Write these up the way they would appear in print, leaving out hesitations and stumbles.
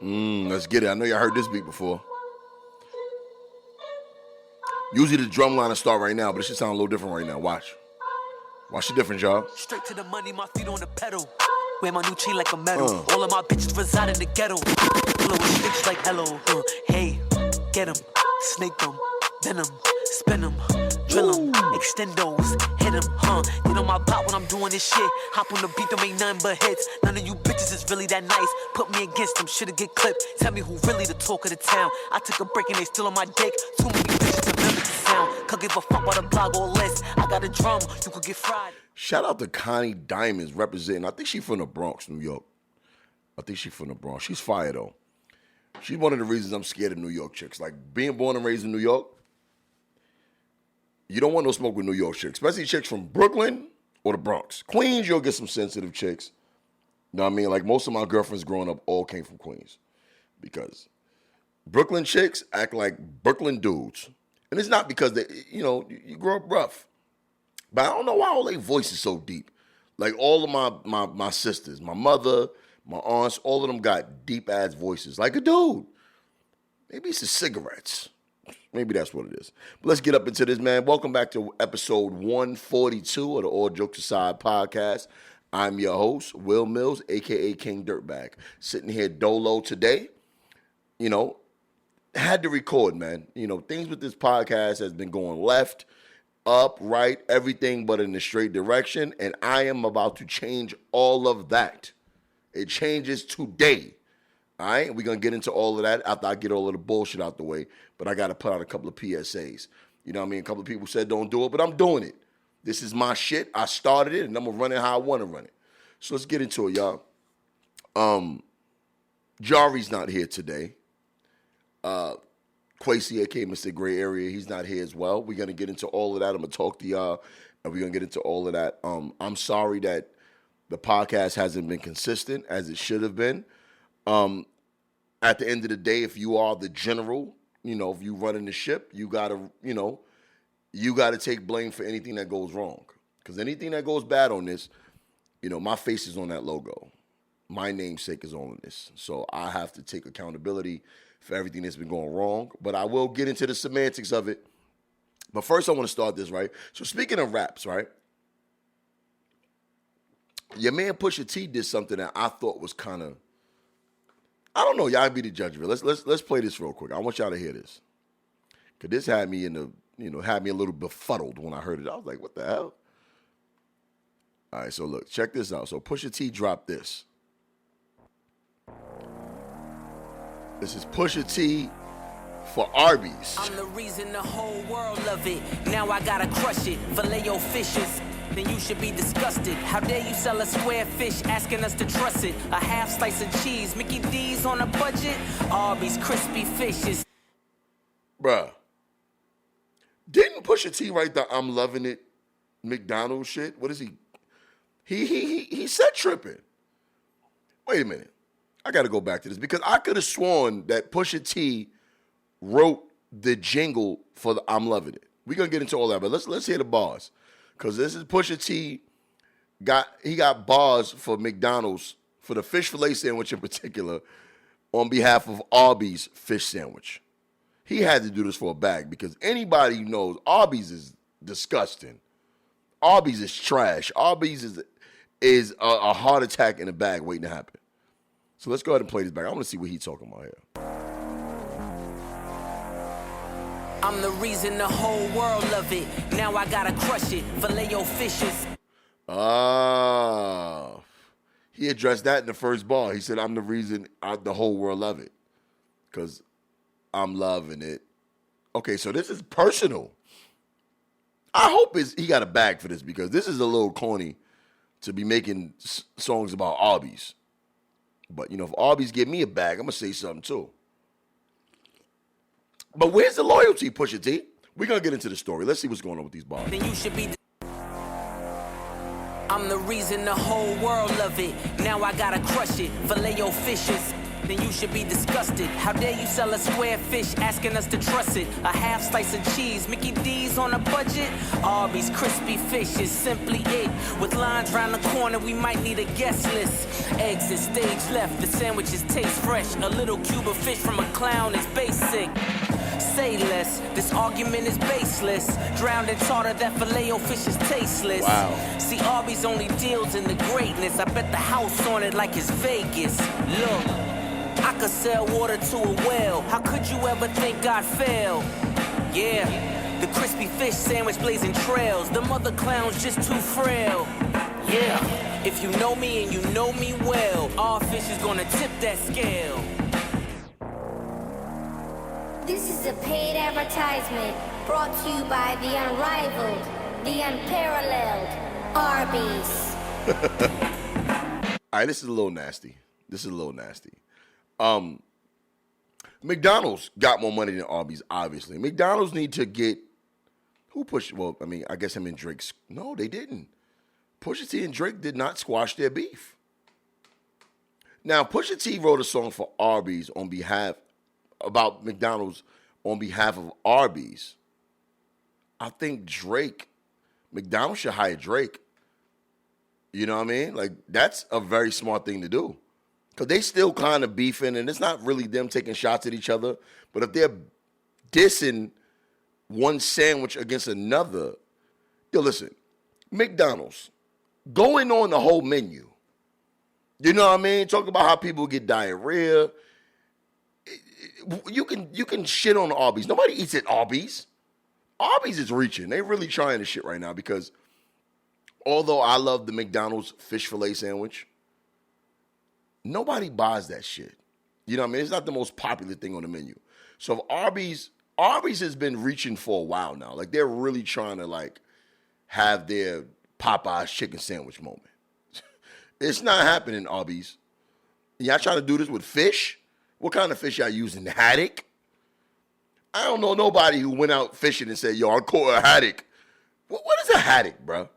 Let's get it. I know y'all heard this beat before. Usually the drum line will start right now, but it should sound a little different right now. Watch the difference, y'all. Straight to the money, my feet on the pedal. Wear my new chain like a medal. All of my bitches reside in the ghetto. Blow sticks like hello. Hey, get 'em, snake 'em, venom, spin 'em, drill 'em, extendos, hit 'em, Get on my pop when I'm doing this shit. Hop on the beat, don't make nothing but hits. None of you bitches is really that nice. Put me against them, should've get clipped. Tell me who really the talk of the town. I took a break and they still on my dick. Too many bitches to mimic the sound. Could give a fuck about a blog or list. I got a drum, you could get fried. Shout out to Connie Diamonds representing. I think she's from the Bronx, New York. She's fire though. She's one of the reasons I'm scared of New York chicks. Like being born and raised in New York, you don't want no smoke with New York chicks, especially chicks from Brooklyn or the Bronx. Queens, you'll get some sensitive chicks. You know what I mean? Like most of my girlfriends growing up all came from Queens because Brooklyn chicks act like Brooklyn dudes. And it's not because they, you grow up rough. But I don't know why all their voices so deep. Like all of my sisters, my mother, my aunts, all of them got deep ass voices. Like a dude. Maybe it's the cigarettes. Maybe that's what it is. But let's get up into this, man. Welcome back to episode 142 of the All Jokes Aside podcast. I'm your host, Will Mills, a.k.a. King Dirtbag. Sitting here dolo today. Had to record, man. Things with this podcast has been going left, up, right, everything but in the straight direction. And I am about to change all of that. It changes today. All right? We're going to get into all of that after I get all of the bullshit out the way. But I got to put out a couple of PSAs. You know what I mean? A couple of people said don't do it, but I'm doing it. This is my shit. I started it, and I'm going to run it how I want to run it. So let's get into it, y'all. Jarry's not here today. Quasi, a.k.a. Mr. Gray Area, he's not here as well. We're going to get into all of that. I'm going to talk to y'all, and we're going to get into all of that. I'm sorry that the podcast hasn't been consistent as it should have been. At the end of the day, if you are the general, if you running the ship, you got to take blame for anything that goes wrong. Because anything that goes bad on this, my face is on that logo. My namesake is on this. So I have to take accountability for everything that's been going wrong. But I will get into the semantics of it. But first I want to start this, right? So speaking of raps, right? Your man Pusha T did something that I thought was kind of, I don't know, y'all be the judge of it. Let's play this real quick. I want y'all to hear this. Cause this had me had me a little befuddled when I heard it. I was like, what the hell? All right, so look, check this out. So Pusha T dropped this. This is Pusha T for Arbys. I'm the reason the whole world love it. Now I gotta crush it. Filet fishes. Then you should be disgusted. How dare you sell a square fish, asking us to trust it? A half slice of cheese, Mickey D's on a budget. Arbys crispy fishes. Bruh, didn't Pusha T write the "I'm loving it" McDonald shit? What is he? He said tripping. Wait a minute. I got to go back to this because I could have sworn that Pusha T wrote the jingle for the "I'm loving it." We're gonna get into all that, but let's hear the bars. Because this is Pusha T, he got bars for McDonald's, for the fish fillet sandwich in particular, on behalf of Arbys fish sandwich. He had to do this for a bag because anybody who knows Arbys is disgusting. Arbys is trash. Arbys is a heart attack in a bag waiting to happen. So let's go ahead and play this back. I want to see what he's talking about here. I'm the reason the whole world love it. Now I gotta crush it. Filet fishes. He addressed that in the first bar. He said, I'm the reason the whole world love it. Because I'm loving it. Okay, so this is personal. I hope he got a bag for this because this is a little corny to be making songs about Arbys. But, if Arbys give me a bag, I'm going to say something too. But where's the loyalty, Pusha T? We're going to get into the story. Let's see what's going on with these bars. Then you should be. I'm the reason the whole world love it. Now I gotta crush it. Filet fishes. then you should be disgusted. How dare you sell a square fish, asking us to trust it? A half slice of cheese, Mickey D's on a budget. Arbys crispy fish is simply it. With lines round the corner, we might need a guest list. Eggs at stage left, the sandwiches taste fresh. A little cube of fish from a clown is basic. Say less, this argument is baseless. Drowned in tartar, that filet-o fish is tasteless. Wow. See, Arbys only deals in the greatness. I bet the house on it like it's Vegas. Look, I could sell water to a well. How could you ever think I'd fail? Yeah, the crispy fish sandwich blazing trails. The mother clown's just too frail. Yeah, if you know me and you know me well, our fish is gonna tip that scale. This is a paid advertisement brought to you by the unrivaled, the unparalleled Arbys. All right, this is a little nasty. McDonald's got more money than Arbys, obviously. McDonald's need to get I guess him and Drake's. No, they didn't. Pusha T and Drake did not squash their beef. Now, Pusha T wrote a song for Arbys about McDonald's on behalf of Arbys. I think McDonald's should hire Drake. You know what I mean? Like, that's a very smart thing to do. Because they still kind of beefing, and it's not really them taking shots at each other. But if they're dissing one sandwich against another, listen, McDonald's, going on the whole menu. You know what I mean? Talk about how people get diarrhea. You can shit on Arbys. Nobody eats at Arbys. Arbys is reaching. They really trying this shit right now because although I love the McDonald's fish fillet sandwich, nobody buys that shit. You know what I mean? It's not the most popular thing on the menu. So Arbys has been reaching for a while now. Like, they're really trying to, like, have their Popeye's chicken sandwich moment. It's not happening, Arbys. Y'all trying to do this with fish? What kind of fish y'all using? Haddock? I don't know nobody who went out fishing and said, yo, I caught a haddock. What is a haddock, bro?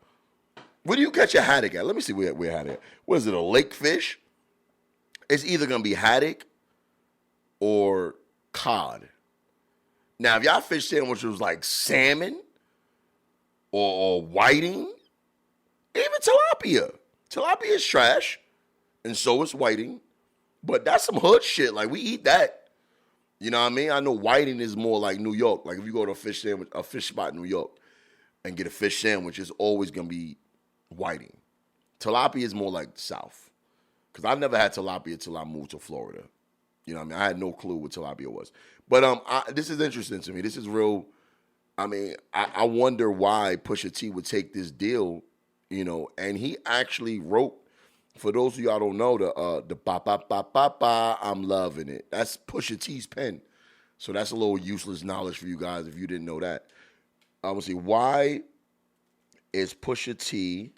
Where do you catch a haddock at? Let me see where haddock at. What is it, a lake fish? It's either going to be haddock or cod. Now, if y'all fish sandwich was like salmon or whiting, even tilapia. Tilapia is trash, and so is whiting. But that's some hood shit. Like, we eat that. You know what I mean? I know whiting is more like New York. Like, if you go to a fish spot in New York and get a fish sandwich, it's always going to be whiting. Tilapia is more like the South. Because I never had tilapia until I moved to Florida. You know what I mean? I had no clue what tilapia was. But this is interesting to me. This is real. I mean, I wonder why Pusha T would take this deal, you know, and he actually wrote, for those of y'all don't know, the ba ba ba ba ba, I'm loving it. That's Pusha T's pen. So that's a little useless knowledge for you guys if you didn't know that. I'm going to see, why is Pusha T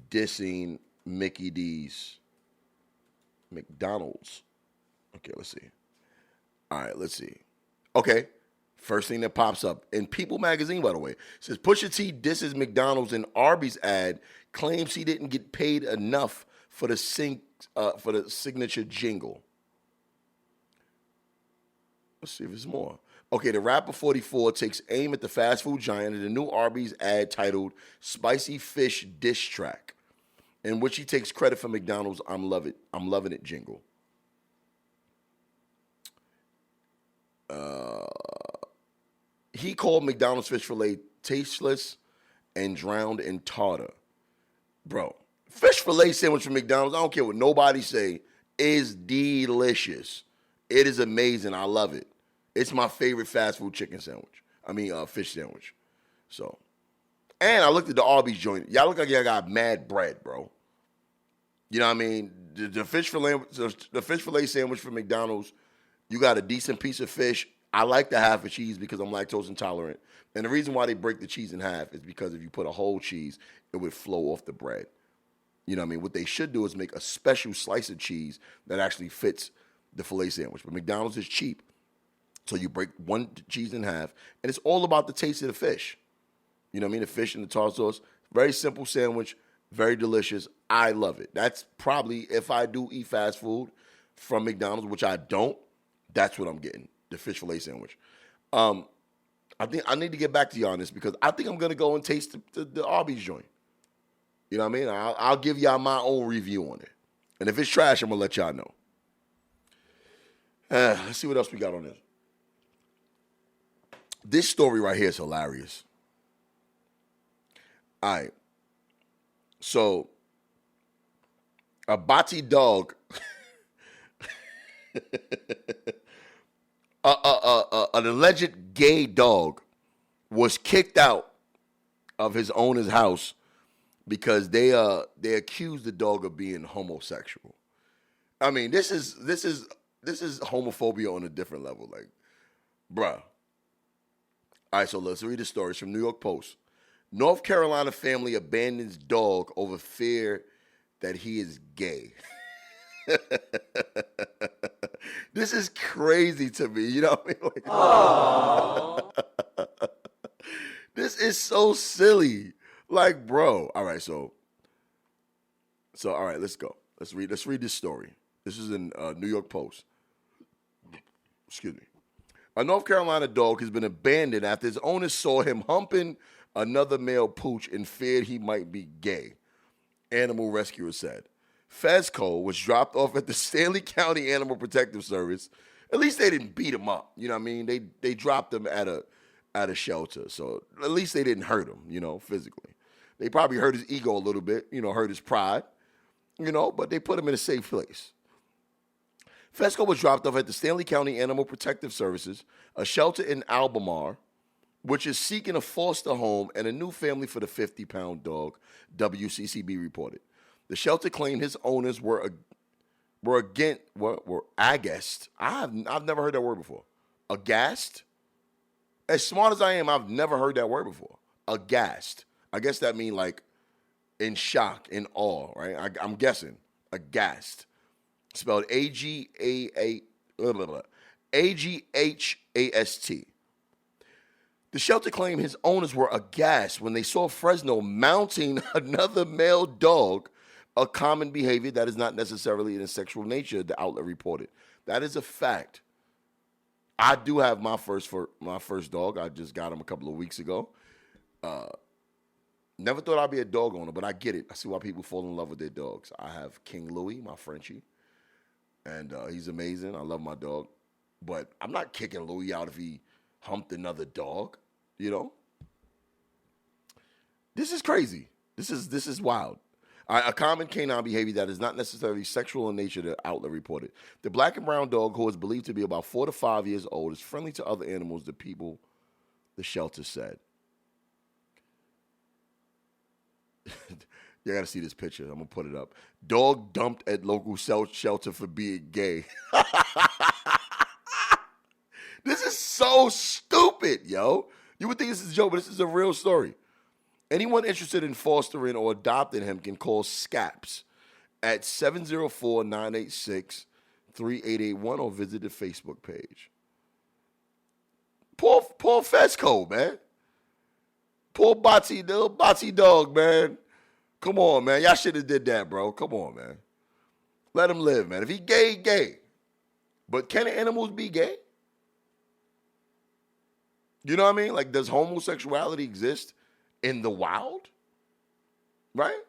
dissing Mickey D's McDonald's? Okay, let's see. All right, let's see. Okay, first thing that pops up in People magazine, by the way, says Pusha T disses McDonald's in Arbys ad, claims he didn't get paid enough for the signature jingle. Let's see if there's more. Okay, the rapper 44 takes aim at the fast food giant in the new Arbys ad titled "Spicy Fish Dish Track," in which he takes credit for McDonald's I'm loving it jingle. He called McDonald's fish fillet tasteless and drowned in tartar. Bro, fish fillet sandwich from McDonald's, I don't care what nobody say, is delicious. It is amazing. I love it. It's my favorite fast food chicken sandwich. Fish sandwich. So, and I looked at the Arbys joint. Y'all look like y'all got mad bread, bro. You know what I mean? The fish fillet sandwich from McDonald's, you got a decent piece of fish. I like the half of cheese because I'm lactose intolerant. And the reason why they break the cheese in half is because if you put a whole cheese, it would flow off the bread. You know what I mean? What they should do is make a special slice of cheese that actually fits the filet sandwich. But McDonald's is cheap. So you break one cheese in half, and it's all about the taste of the fish. You know what I mean? The fish and the tartar sauce. Very simple sandwich, very delicious. I love it. That's probably, if I do eat fast food, from McDonald's, which I don't, that's what I'm getting, the fish fillet sandwich. I think I need to get back to you on this because I think I'm going to go and taste the Arbys joint. You know what I mean? I'll give y'all my own review on it. And if it's trash, I'm going to let y'all know. Let's see what else we got on this. This story right here is hilarious. All right. So, a Bati dog, an alleged gay dog, was kicked out of his owner's house because they accused the dog of being homosexual. I mean, this is homophobia on a different level. Like, bruh. All right, so let's read the story. It's from New York Post. North Carolina family abandons dog over fear that he is gay. This is crazy to me. You know what I mean? Like, this is so silly. Like, bro. All right, so all right, let's go. Let's read this story. This is in New York Post. Excuse me. A North Carolina dog has been abandoned after his owners saw him humping another male pooch and feared he might be gay, animal rescuers said. Flaco was dropped off at the Stanley County Animal Protective Service. At least they didn't beat him up. You know what I mean? They dropped him at a shelter. So at least they didn't hurt him, physically. They probably hurt his ego a little bit, hurt his pride, but they put him in a safe place. Flaco was dropped off at the Stanley County Animal Protective Services, a shelter in Albemarle, which is seeking a foster home and a new family for the 50-pound dog, WCCB reported. The shelter claimed his owners were aghast. I've never heard that word before. Aghast? As smart as I am, I've never heard that word before. Aghast. I guess that means like in shock, in awe, right? I'm guessing. Aghast. Spelled Aghast. The shelter claimed his owners were aghast when they saw Fresno mounting another male dog, a common behavior that is not necessarily in a sexual nature, the outlet reported. That is a fact. I do have my first dog. I just got him a couple of weeks ago. Never thought I'd be a dog owner, but I get it. I see why people fall in love with their dogs. I have King Louie, my Frenchie, and he's amazing. I love my dog. But I'm not kicking Louie out if he humped another dog, This is crazy. This is wild. A common canine behavior that is not necessarily sexual in nature, the outlet reported. The black and brown dog, who is believed to be about 4 to 5 years old, is friendly to other animals, the shelter said. You got to see this picture. I'm going to put it up. Dog dumped at local shelter for being gay. This is so stupid, yo. You would think this is a joke, but this is a real story. Anyone interested in fostering or adopting him can call SCAPS at 704-986-3881 or visit the Facebook page. Poor Flaco, man. Poor little Bati dog, man. Come on, man. Y'all should have did that, bro. Come on, man. Let him live, man. If he gay, gay. But can animals be gay? You know what I mean? Like, does homosexuality exist in the wild? Right?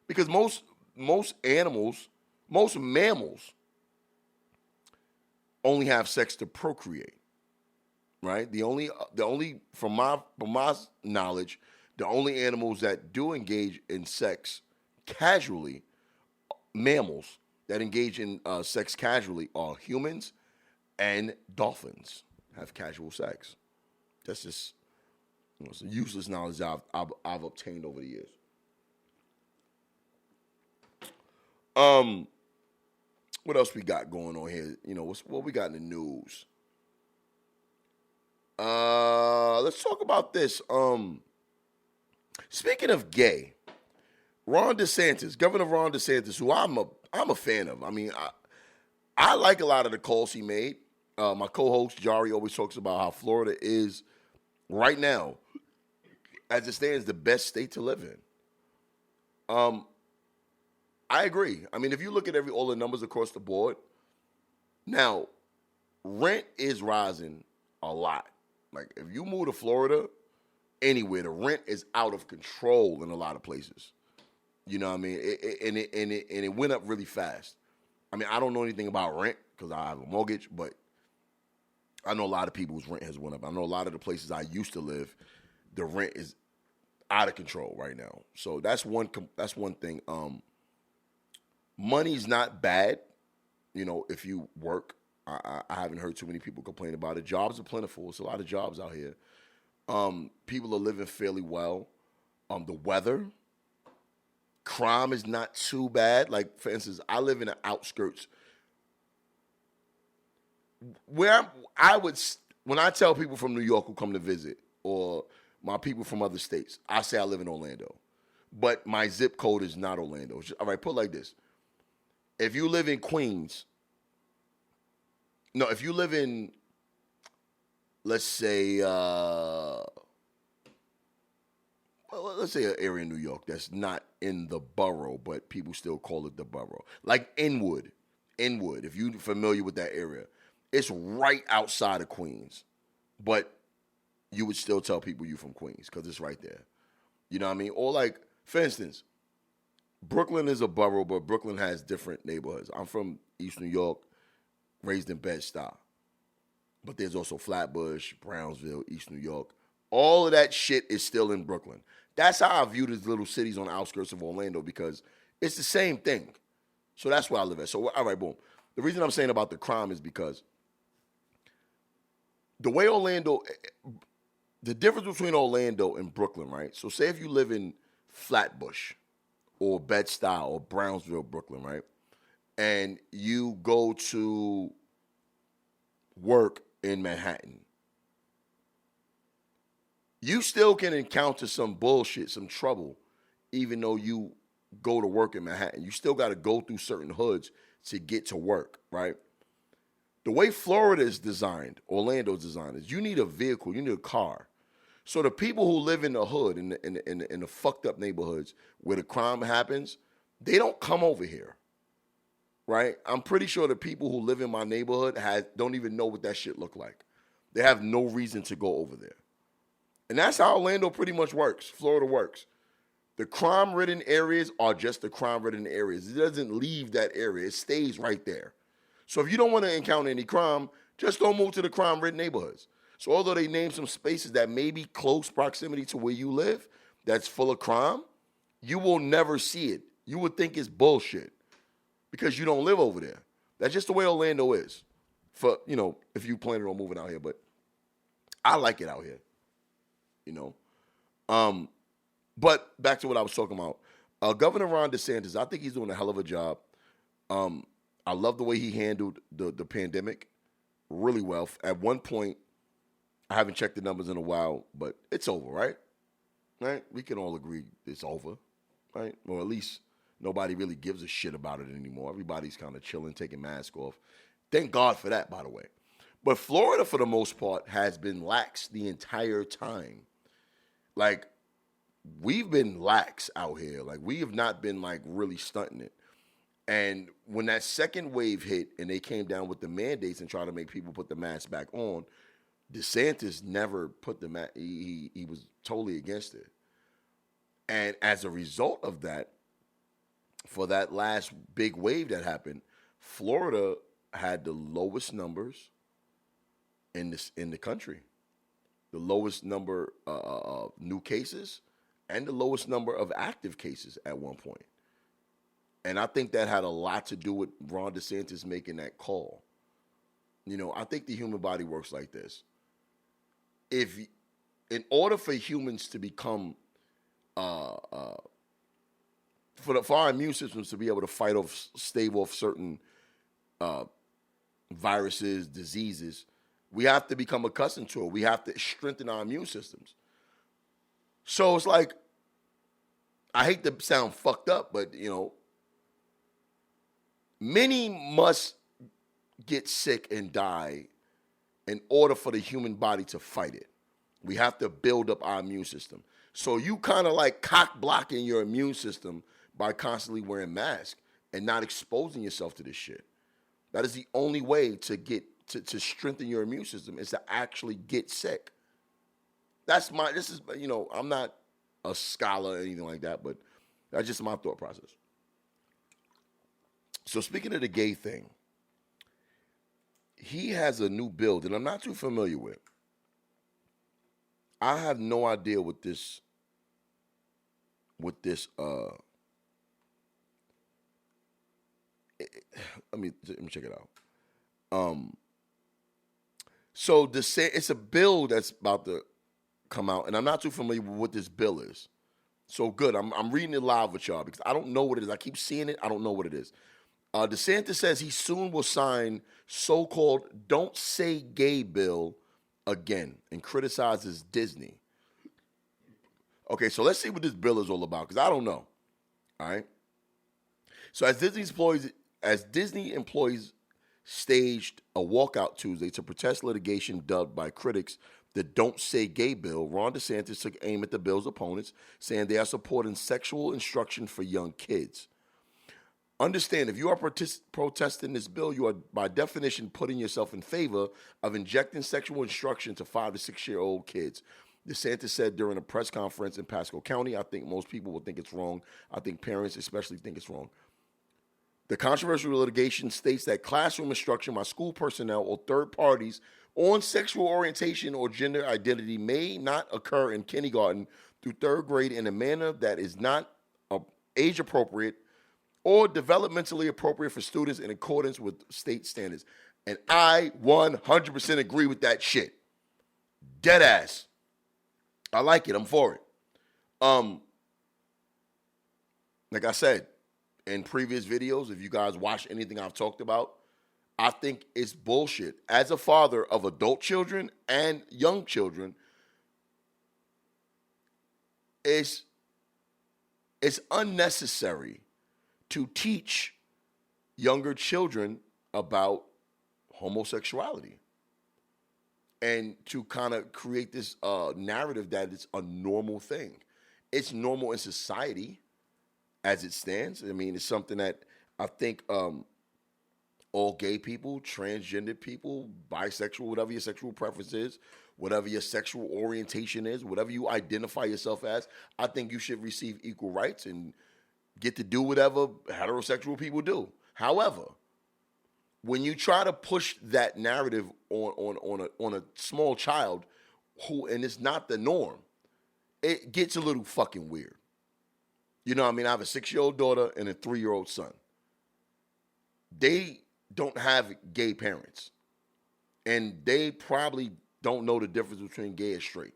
Because most mammals only have sex to procreate. Right? The only from my knowledge, the only animals that do engage in sex casually, mammals that engage in sex casually are humans and dolphins have casual sex. That's just some useless knowledge I've obtained over the years. What else we got going on here? What we got in the news? Let's talk about this. Speaking of gay, Ron DeSantis, Governor Ron DeSantis, who I'm a fan of. I mean, I like a lot of the calls he made. My co-host Jarry always talks about how Florida is right now, as it stands, the best state to live in. I agree. I mean, if you look at all the numbers across the board, now rent is rising a lot. Like if you move to Florida, anywhere, the rent is out of control in a lot of places. You know what I mean? It went up really fast. I mean, I don't know anything about rent because I have a mortgage, but I know a lot of people's rent has went up. I know a lot of the places I used to live, the rent is out of control right now. So that's one thing. Money's not bad, you know, if you work. I haven't heard too many people complain about it. Jobs are plentiful. It's a lot of jobs out here. People are living fairly well. The weather, crime is not too bad. Like, for instance, I live in the outskirts. When I tell people from New York who come to visit, or my people from other states, I say I live in Orlando. But my zip code is not Orlando. All right, put it like this. If you live in Queens, if you live in, let's say an area in New York that's not in the borough, but people still call it the borough. Like Inwood, if you're familiar with that area, it's right outside of Queens, but you would still tell people you from Queens because it's right there. You know what I mean? Or like, for instance, Brooklyn is a borough, but Brooklyn has different neighborhoods. I'm from East New York, raised in Bed-Stuy. But there's also Flatbush, Brownsville, East New York. All of that shit is still in Brooklyn. That's how I view these little cities on the outskirts of Orlando because it's the same thing. So that's where I live at. So, all right, boom. The reason I'm saying about the crime is because the way the difference between Orlando and Brooklyn, right? So say if you live in Flatbush or Bed-Stuy or Brownsville, Brooklyn, right? And you go to work in Manhattan, you still can encounter some bullshit, some trouble, even though you go to work in Manhattan. You still got to go through certain hoods to get to work, right? The way Florida is designed, Orlando's designed, is you need a vehicle, you need a car. So the people who live in the hood, in the fucked up neighborhoods where the crime happens, they don't come over here, right? I'm pretty sure the people who live in my neighborhood don't even know what that shit look like. They have no reason to go over there. And that's how Orlando pretty much works, Florida works. The crime-ridden areas are just the crime-ridden areas. It doesn't leave that area. It stays right there. So if you don't want to encounter any crime, just don't move to the crime-ridden neighborhoods. So although they name some spaces that may be close proximity to where you live that's full of crime, you will never see it. You would think it's bullshit because you don't live over there. That's just the way Orlando is for, if you planning on moving out here. But I like it out here, But back to what I was talking about. Governor Ron DeSantis, I think he's doing a hell of a job. I love the way he handled the pandemic really well. At one point, I haven't checked the numbers in a while, but it's over, right? Right? We can all agree it's over, right? Or at least nobody really gives a shit about it anymore. Everybody's kind of chilling, taking masks off. Thank God for that, by the way. But Florida, for the most part, has been lax the entire time. Like, we've been lax out here. Like, we have not been, really stunting it. And when that second wave hit and they came down with the mandates and tried to make people put the mask back on, DeSantis never put the mask. He was totally against it. And as a result of that, for that last big wave that happened, Florida had the lowest numbers in the country. The lowest number of new cases and the lowest number of active cases at one point. And I think that had a lot to do with Ron DeSantis making that call. I think the human body works like this. In order for humans to become, for our immune systems to be able to stave off certain viruses, diseases, we have to become accustomed to it. We have to strengthen our immune systems. So it's like, I hate to sound fucked up, but, many must get sick and die in order for the human body to fight it. We have to build up our immune system. So you kind of like cock blocking your immune system by constantly wearing masks. and not exposing yourself to this shit. That is the only way to get to strengthen your immune system, is to actually get sick. I'm not a scholar or anything like that, but that's just my thought process. So speaking of the gay thing, he has a new bill that I'm not too familiar with. I have no idea what this let me check it out. So it's a bill that's about to come out, and I'm not too familiar with what this bill is. So good, I'm reading it live with y'all because I don't know what it is. I keep seeing it, I don't know what it is. DeSantis says he soon will sign so-called "Don't Say Gay" bill again and criticizes Disney. Okay, so let's see what this bill is all about because I don't know. All right. So as Disney employees staged a walkout Tuesday to protest litigation dubbed by critics the "Don't Say Gay" bill, Ron DeSantis took aim at the bill's opponents, saying they are supporting sexual instruction for young kids. Understand, if you are protesting this bill, you are by definition putting yourself in favor of injecting sexual instruction to 5 to 6 year old kids. DeSantis said during a press conference in Pasco County, I think most people will think it's wrong. I think parents especially think it's wrong. The controversial litigation states that classroom instruction by school personnel or third parties on sexual orientation or gender identity may not occur in kindergarten through third grade in a manner that is not age appropriate or developmentally appropriate for students in accordance with state standards. And I 100% agree with that shit. Dead ass. I like it. I'm for it. Like I said in previous videos, if you guys watch anything I've talked about, I think it's bullshit. As a father of adult children and young children, it's unnecessary to teach younger children about homosexuality and to kind of create this narrative that it's a normal thing. It's normal in society as it stands. I mean, it's something that I think all gay people, transgender people, bisexual, whatever your sexual preference is, whatever your sexual orientation is, whatever you identify yourself as, I think you should receive equal rights and get to do whatever heterosexual people do. However, when you try to push that narrative on a small child and it's not the norm, it gets a little fucking weird. You know what I mean? I have a 6-year-old daughter and a 3-year-old son. They don't have gay parents. And they probably don't know the difference between gay and straight.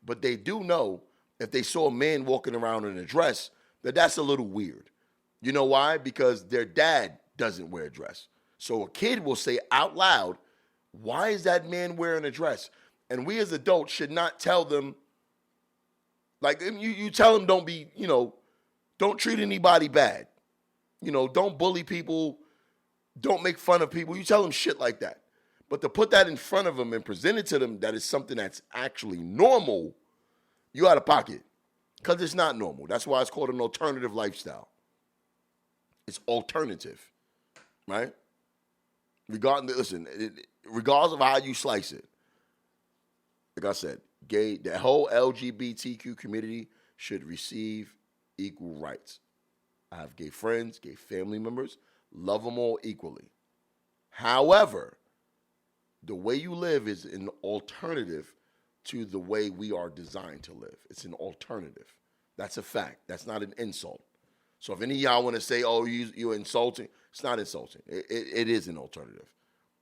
But they do know if they saw a man walking around in a dress, that's a little weird. You know why? Because their dad doesn't wear a dress. So a kid will say out loud, why is that man wearing a dress? And we as adults should not tell them, like, you tell them don't treat anybody bad. Don't bully people. Don't make fun of people. You tell them shit like that. But to put that in front of them and present it to them that is something that's actually normal, you out of pocket. Because it's not normal. That's why it's called an alternative lifestyle. It's alternative, right? Regardless of how you slice it. Like I said, the whole LGBTQ community should receive equal rights. I have gay friends, gay family members, love them all equally. However, the way you live is an alternative to the way we are designed to live. It's an alternative. That's a fact. That's not an insult. So if any of y'all want to say, oh, you're insulting, it's not insulting. It is an alternative.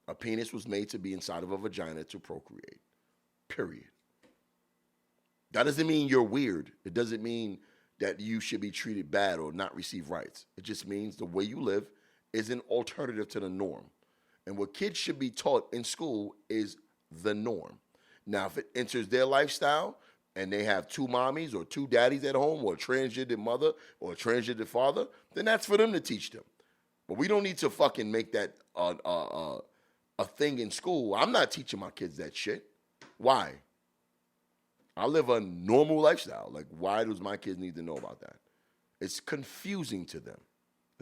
A penis was made to be inside of a vagina to procreate. Period. That doesn't mean you're weird. It doesn't mean that you should be treated bad or not receive rights. It just means the way you live is an alternative to the norm. And what kids should be taught in school is the norm. Now, if it enters their lifestyle and they have 2 mommies or 2 daddies at home or a transgender mother or a transgender father, then that's for them to teach them. But we don't need to fucking make that a thing in school. I'm not teaching my kids that shit. Why? I live a normal lifestyle. Like, why does my kids need to know about that? It's confusing to them.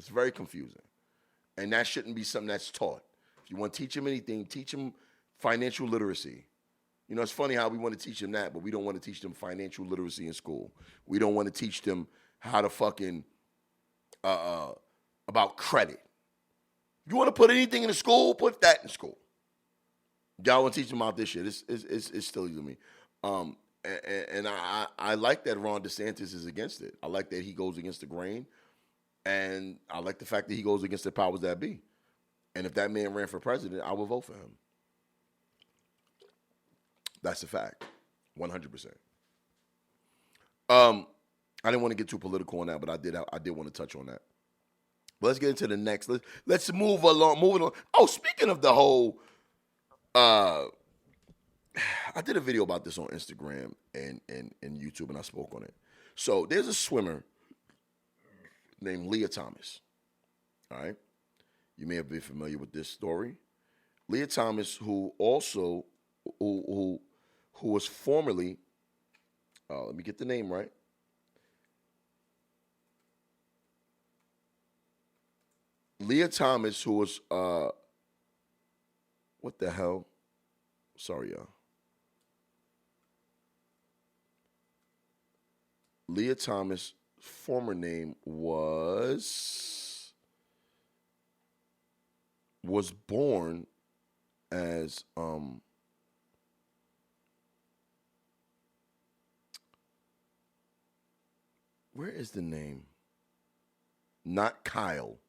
It's very confusing. And that shouldn't be something that's taught. If you want to teach them anything, teach them financial literacy. You know, it's funny how we want to teach them that, but we don't want to teach them financial literacy in school. We don't want to teach them how to fucking, about credit. You want to put anything in the school, put that in school. Y'all want to teach them about this shit. It's still to me. And I like that Ron DeSantis is against it. I like that he goes against the grain. And I like the fact that he goes against the powers that be. And if that man ran for president, I would vote for him. That's a fact. 100%. I didn't want to get too political on that, but I did want to touch on that. But let's get into the next. Let's move along. Moving on. Oh, speaking of the whole, I did a video about this on Instagram and YouTube, and I spoke on it. So there's a swimmer named Leah Thomas. All right, you may have been familiar with this story. Leah Thomas, who also who was formerly, let me get the name right. Leah Thomas, who was, what the hell? Sorry, y'all. Leah Thomas' former name was born as, where is the name? Not Kyle.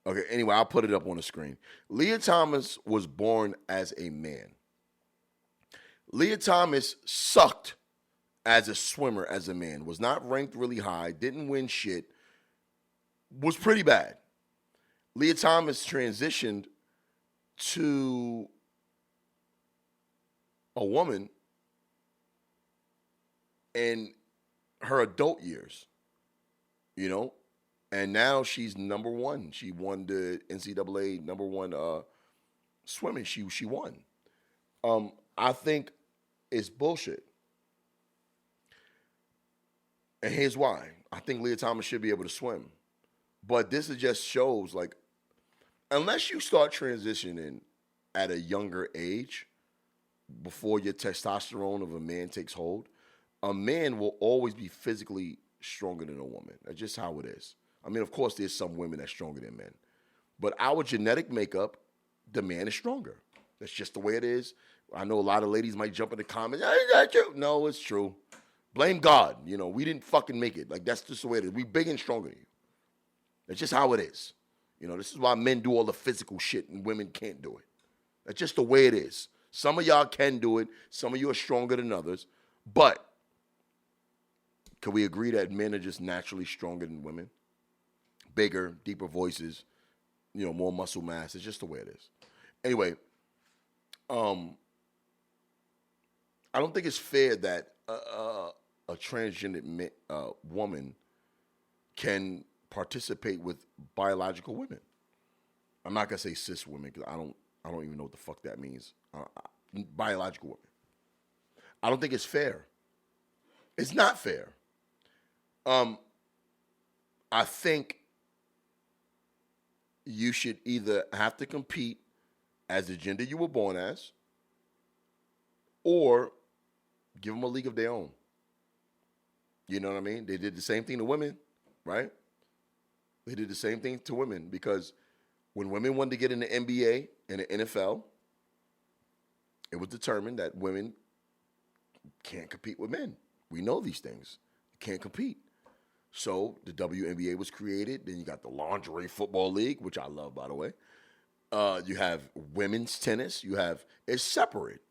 Okay, anyway, I'll put it up on the screen. Leah Thomas was born as a man. Leah Thomas sucked as a swimmer, as a man. Was not ranked really high, didn't win shit, was pretty bad. Leah Thomas transitioned to a woman in her adult years, you know? And now she's number one. She won the NCAA number one swimming. She won. I think it's bullshit. And here's why. I think Leah Thomas should be able to swim. But this is just shows, like, unless you start transitioning at a younger age, before your testosterone of a man takes hold, a man will always be physically stronger than a woman. That's just how it is. I mean, of course, there's some women that's stronger than men. But our genetic makeup, the man is stronger. That's just the way it is. I know a lot of ladies might jump in the comments. Is that true? No, it's true. Blame God. You know, we didn't fucking make it. Like, that's just the way it is. We big and stronger than you. That's just how it is. You know, this is why men do all the physical shit and women can't do it. That's just the way it is. Some of y'all can do it. Some of you are stronger than others. But can we agree that men are just naturally stronger than women? Bigger, deeper voices, you know, more muscle mass. It's just the way it is. Anyway, I don't think it's fair that a transgender woman can participate with biological women. I'm not gonna say cis women because I don't even know what the fuck that means. Biological women. I don't think it's fair. It's not fair. I think you should either have to compete as the gender you were born as, or give them a league of their own. You know what I mean? They did the same thing to women, right? They did the same thing to women because when women wanted to get in the NBA and the NFL, it was determined that women can't compete with men. We know these things. You can't compete. So the WNBA was created. Then you got the Lingerie Football League, which I love, by the way. You have women's tennis. It's separate.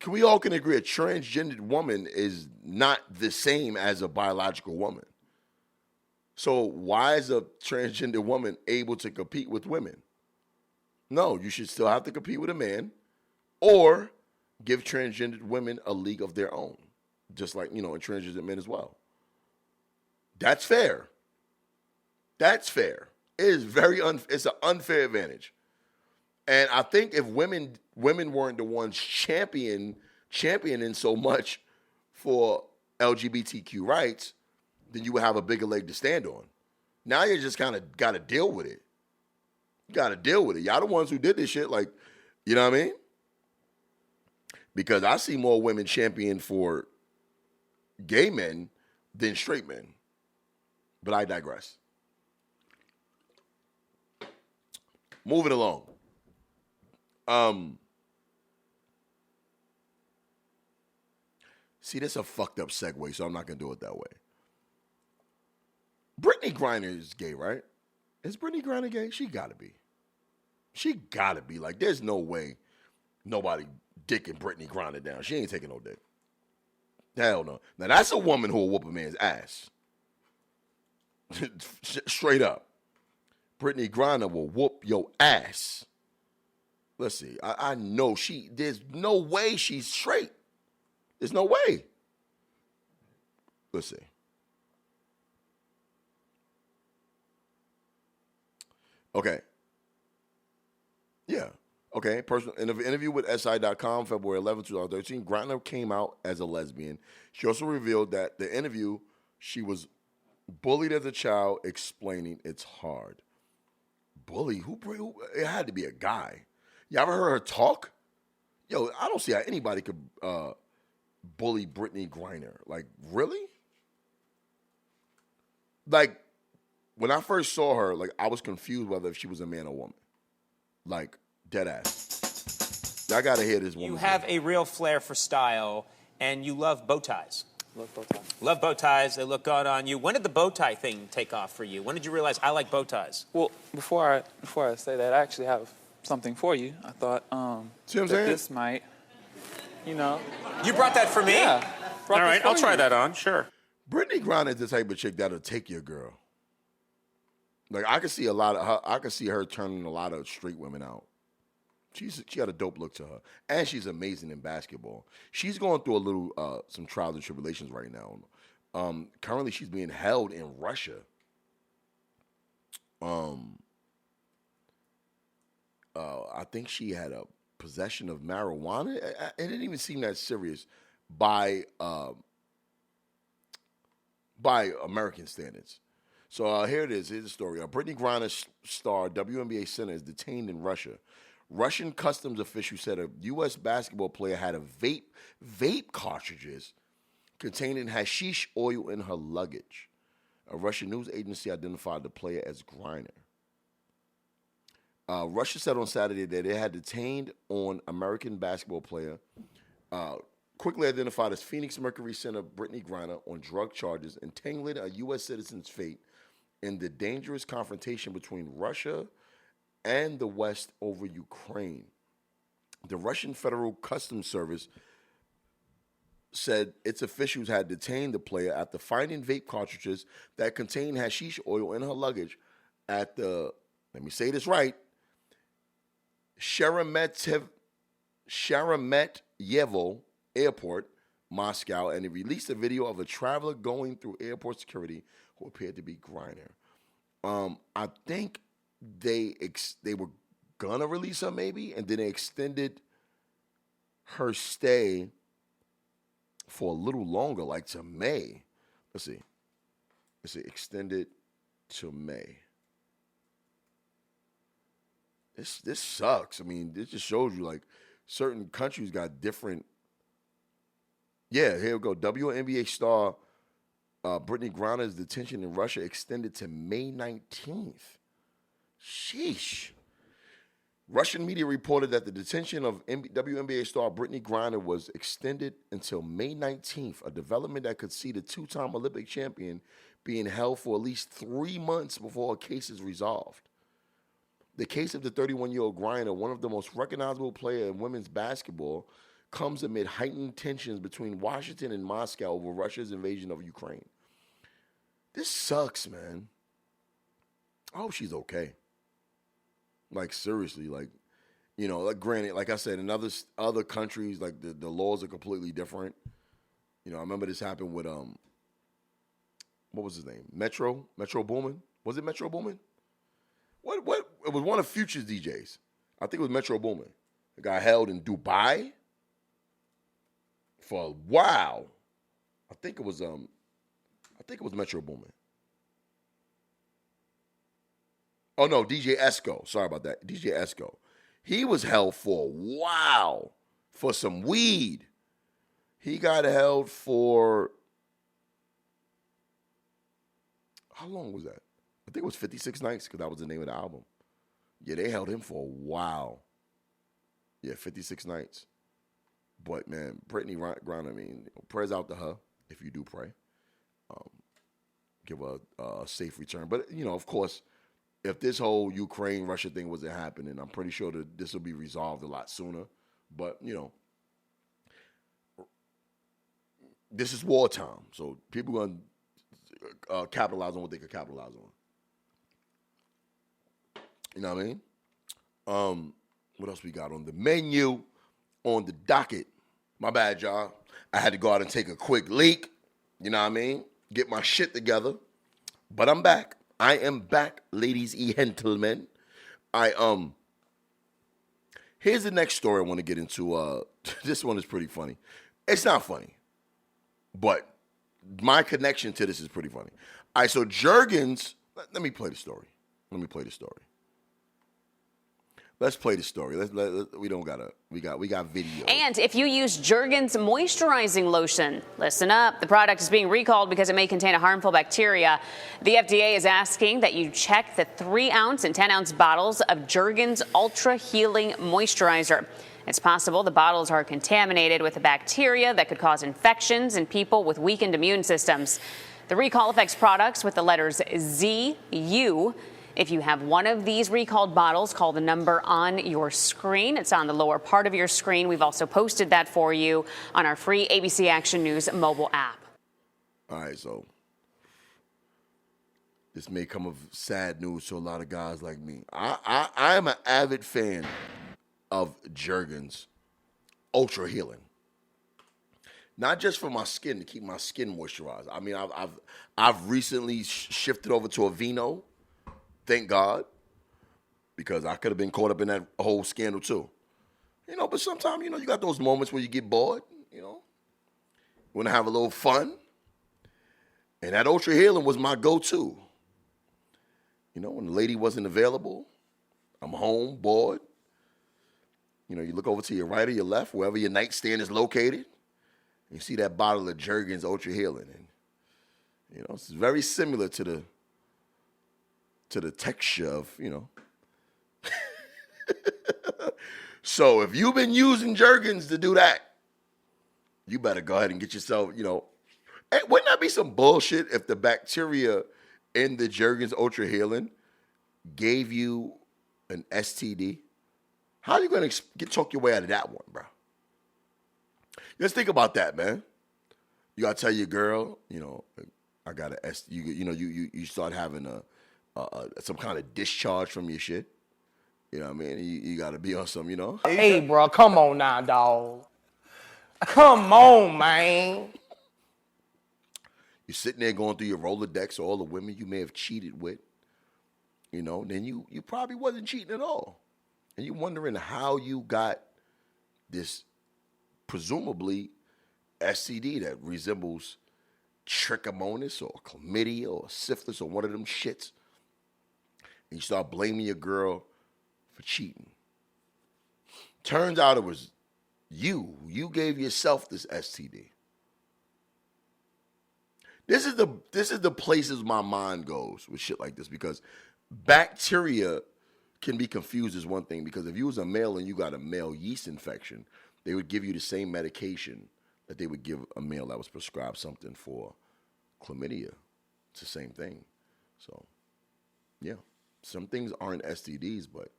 We all can agree a transgendered woman is not the same as a biological woman. So why is a transgender woman able to compete with women? No, you should still have to compete with a man or give transgendered women a league of their own. Just like, you know, and transgender men as well. That's fair. That's fair. It is it's an unfair advantage. And I think if women weren't the ones championing so much for LGBTQ rights, then you would have a bigger leg to stand on. Now you just kind of got to deal with it. You got to deal with it. Y'all the ones who did this shit, like, you know what I mean? Because I see more women champion for gay men than straight men. But I digress. Moving along. See, this is a fucked up segue, so I'm not going to do it that way. Brittany Griner is gay, right? Is Brittany Griner gay? She got to be. She got to be. Like, there's no way nobody dicking Brittany Griner down. She ain't taking no dick. Hell no. Now, that's a woman who will whoop a man's ass. Straight up. Brittany Griner will whoop your ass. Let's see. I know there's no way she's straight. There's no way. Let's see. Okay. Yeah. Okay. Personal interview with SI.com, February 11, 2013. Griner came out as a lesbian. She also revealed that the interview, she was bullied as a child, explaining it's hard. Bully? Who? It had to be a guy. You ever heard her talk? Yo, I don't see how anybody could bully Brittany Griner. Like, really? Like, when I first saw her, like, I was confused whether if she was a man or woman. Like, dead ass. I gotta hear this woman. You have a real flair for style, and you love bow ties. Love bow ties. Love bow ties. They look good on you. When did the bow tie thing take off for you? When did you realize I like bow ties? Well, before I say that, I actually have something for you. I thought See what I'm saying? this might, you know. You brought that for me? Yeah. All right, I'll try that on. Sure. Brittany Griner is the type of chick that'll take your girl. Like, I could see a lot of her. I could see her turning a lot of straight women out. She got a dope look to her, and she's amazing in basketball. She's going through a little some trials and tribulations right now. Currently, she's being held in Russia. I think she had a possession of marijuana. It didn't even seem that serious by American standards. So here it is. Here's the story. Brittany Griner star WNBA center is detained in Russia. Russian customs officials said a U.S. basketball player had a vape cartridges containing hashish oil in her luggage. A Russian news agency identified the player as Griner. Russia said on Saturday that it had detained on American basketball player, quickly identified as Phoenix Mercury center Brittany Griner on drug charges, entangling a U.S. citizen's fate in the dangerous confrontation between Russia and the West over Ukraine. The Russian Federal Customs Service said its officials had detained the player after finding vape cartridges that contained hashish oil in her luggage at the, let me say this right, Sheremetyevo Airport, Moscow, and it released a video of a traveler going through airport security who appeared to be Griner. I think they were gonna release her maybe, and then they extended her stay for a little longer, like to May. Let's see, extended to May. This sucks. I mean, this just shows you like certain countries got different. Yeah, here we go. WNBA star Brittany Griner's detention in Russia extended to May 19th. Sheesh. Russian media reported that the detention of WNBA star Brittany Griner was extended until May 19th, a development that could see the two-time Olympic champion being held for at least 3 months before a case is resolved. The case of the 31-year-old Griner, one of the most recognizable players in women's basketball, comes amid heightened tensions between Washington and Moscow over Russia's invasion of Ukraine. This sucks, man. I hope she's okay. Like, seriously, like, you know, like, granted, like I said, in other countries, like, the laws are completely different. You know, I remember this happened with, what was his name? Metro Boomin? Was it Metro Boomin? What? It was one of Future's DJs. I think it was Metro Boomin. It got held in Dubai for a while. I think it was think it was Metro Boomin. Oh, no, DJ Esco. Sorry about that. DJ Esco. He was held for a while for some weed. He got held for, how long was that? I think it was 56 Nights because that was the name of the album. Yeah, they held him for a while. Yeah, 56 Nights. But, man, Brittany Griner, I mean, prayers out to her if you do pray. Give her a safe return. But, of course, if this whole Ukraine-Russia thing wasn't happening, I'm pretty sure that this will be resolved a lot sooner. But, this is wartime. So people going to capitalize on what they could capitalize on. You know what I mean? What else we got on the menu, on the docket? My bad, y'all. I had to go out and take a quick leak. You know what I mean? Get my shit together. But I'm back. I am back, ladies and gentlemen. Here's the next story I want to get into. This one is pretty funny. It's not funny, but my connection to this is pretty funny. All right, so Jurgens, let me play the story. Let's play the story. We don't gotta. We got video. And if you use Jurgens moisturizing lotion, listen up. The product is being recalled because it may contain a harmful bacteria. The FDA is asking that you check the 3-ounce and 10-ounce bottles of Jurgens Ultra Healing Moisturizer. It's possible the bottles are contaminated with a bacteria that could cause infections in people with weakened immune systems. The recall affects products with the letters Z, U. If you have one of these recalled bottles, call the number on your screen. It's on the lower part of your screen. We've also posted that for you on our free ABC Action News mobile app. All right, so this may come of sad news to a lot of guys like me. I am an avid fan of Jurgens Ultra Healing. Not just for my skin, to keep my skin moisturized. I mean, I've recently shifted over to Aveeno. Thank God, because I could have been caught up in that whole scandal too. But sometimes, you got those moments where you get bored, want to have a little fun. And that Ultra Healing was my go-to. When the lady wasn't available, I'm home, bored. You look over to your right or your left, wherever your nightstand is located, and you see that bottle of Jurgens Ultra Healing. And, it's very similar to the texture of, So if you've been using Jurgens to do that, you better go ahead and get yourself, Hey, wouldn't that be some bullshit if the bacteria in the Jurgens Ultra Healing gave you an STD? How are you going to talk your way out of that one, bro? Just think about that, man. You got to tell your girl, I got a you start having some kind of discharge from your shit. You know what I mean? You got to be on some, Hey, bro, come on now, dog. Come on, man. You're sitting there going through your Rolodex of all the women you may have cheated with. Then you probably wasn't cheating at all. And you're wondering how you got this presumably STD that resembles trichomonas or chlamydia or syphilis or one of them shits. And you start blaming your girl for cheating. Turns out it was you. You gave yourself this STD. This is the places my mind goes with shit like this, because bacteria can be confused as one thing, because if you was a male and you got a male yeast infection, they would give you the same medication that they would give a male that was prescribed something for chlamydia. It's the same thing. So, yeah, some things aren't STDs, but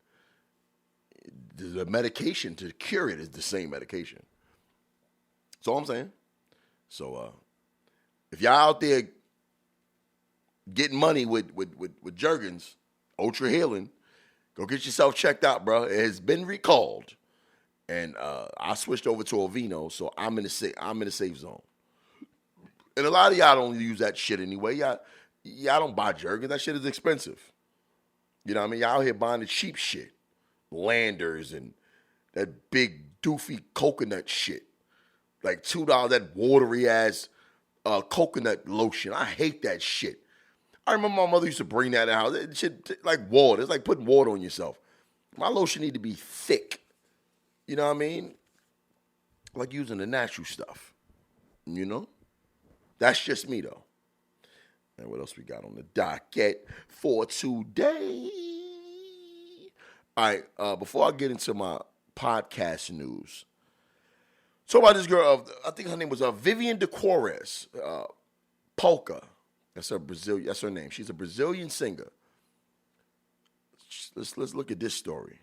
the medication to cure it is the same medication. That's all I'm saying. So, if y'all out there getting money with Jurgens Ultra Healing, go get yourself checked out, bro. It has been recalled, and I switched over to Aveeno, so I'm in the safe zone. And a lot of y'all don't use that shit anyway. Y'all don't buy Jurgens. That shit is expensive. You know what I mean? Y'all out here buying the cheap shit, Landers and that big doofy coconut shit, like $2, that watery ass coconut lotion. I hate that shit. I remember my mother used to bring that out. That shit like water. It's like putting water on yourself. My lotion need to be thick. You know what I mean? Like using the natural stuff. You know? That's just me, though. And what else we got on the docket for today? All right, before I get into my podcast news, talk about this girl, I think her name was Vivian DeQuarez, Polka. That's her name. She's a Brazilian singer. Let's look at this story.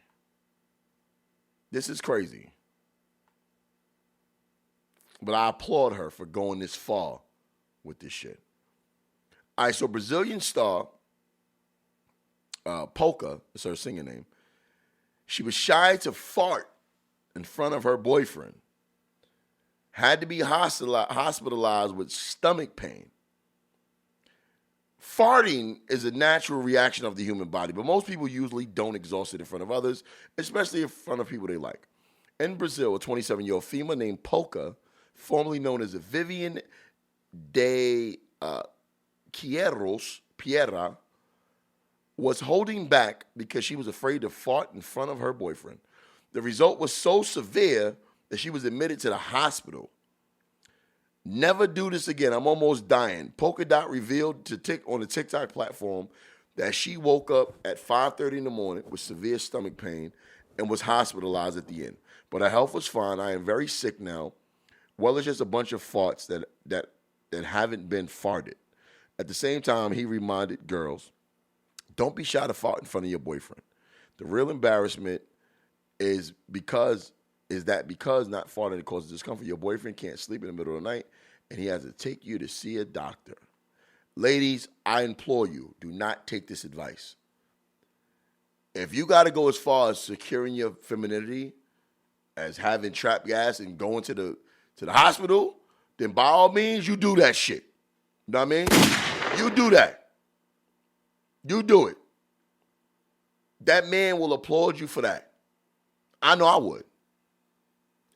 This is crazy. But I applaud her for going this far with this shit. All right, so Brazilian star, Polka, is her singer name. She was shy to fart in front of her boyfriend. Had to be hospitalized with stomach pain. Farting is a natural reaction of the human body, but most people usually don't exhaust it in front of others, especially in front of people they like. In Brazil, a 27-year-old female named Polka, formerly known as Vivian de Piera, was holding back because she was afraid to fart in front of her boyfriend. The result was so severe that she was admitted to the hospital. Never do this again. I'm almost dying. Polka Dot revealed on the TikTok platform that she woke up at 5:30 in the morning with severe stomach pain and was hospitalized at the end. But her health was fine. I am very sick now. Well, it's just a bunch of farts that haven't been farted. At the same time, he reminded girls, don't be shy to fart in front of your boyfriend. The real embarrassment is because not farting causes discomfort. Your boyfriend can't sleep in the middle of the night, and he has to take you to see a doctor. Ladies, I implore you, do not take this advice. If you got to go as far as securing your femininity, as having trap gas and going to the hospital, then by all means, you do that shit. You know what I mean? You do that. You do it. That man will applaud you for that. I know I would.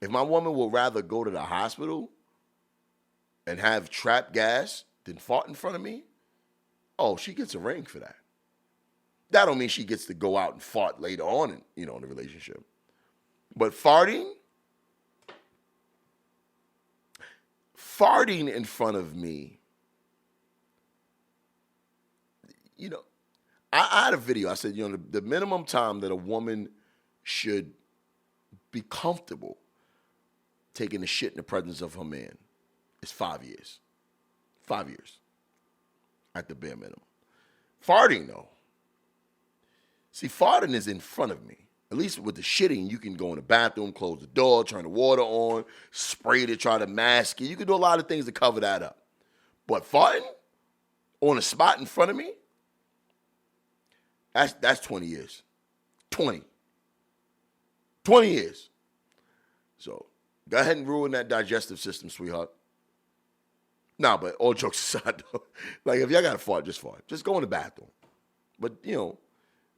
If my woman would rather go to the hospital and have trap gas than fart in front of me, oh, she gets a ring for that. That don't mean she gets to go out and fart later on in the relationship. But farting in front of me, I had a video. I said, the minimum time that a woman should be comfortable taking a shit in the presence of her man is 5 years. 5 years. At the bare minimum. Farting, though. See, farting is in front of me. At least with the shitting, you can go in the bathroom, close the door, turn the water on, spray to try to mask it. You can do a lot of things to cover that up. But farting on a spot in front of me, that's 20 years. 20 years. So go ahead and ruin that digestive system, sweetheart. Nah, but all jokes aside, though, like if y'all got to fart, just fart. Just go in the bathroom. But,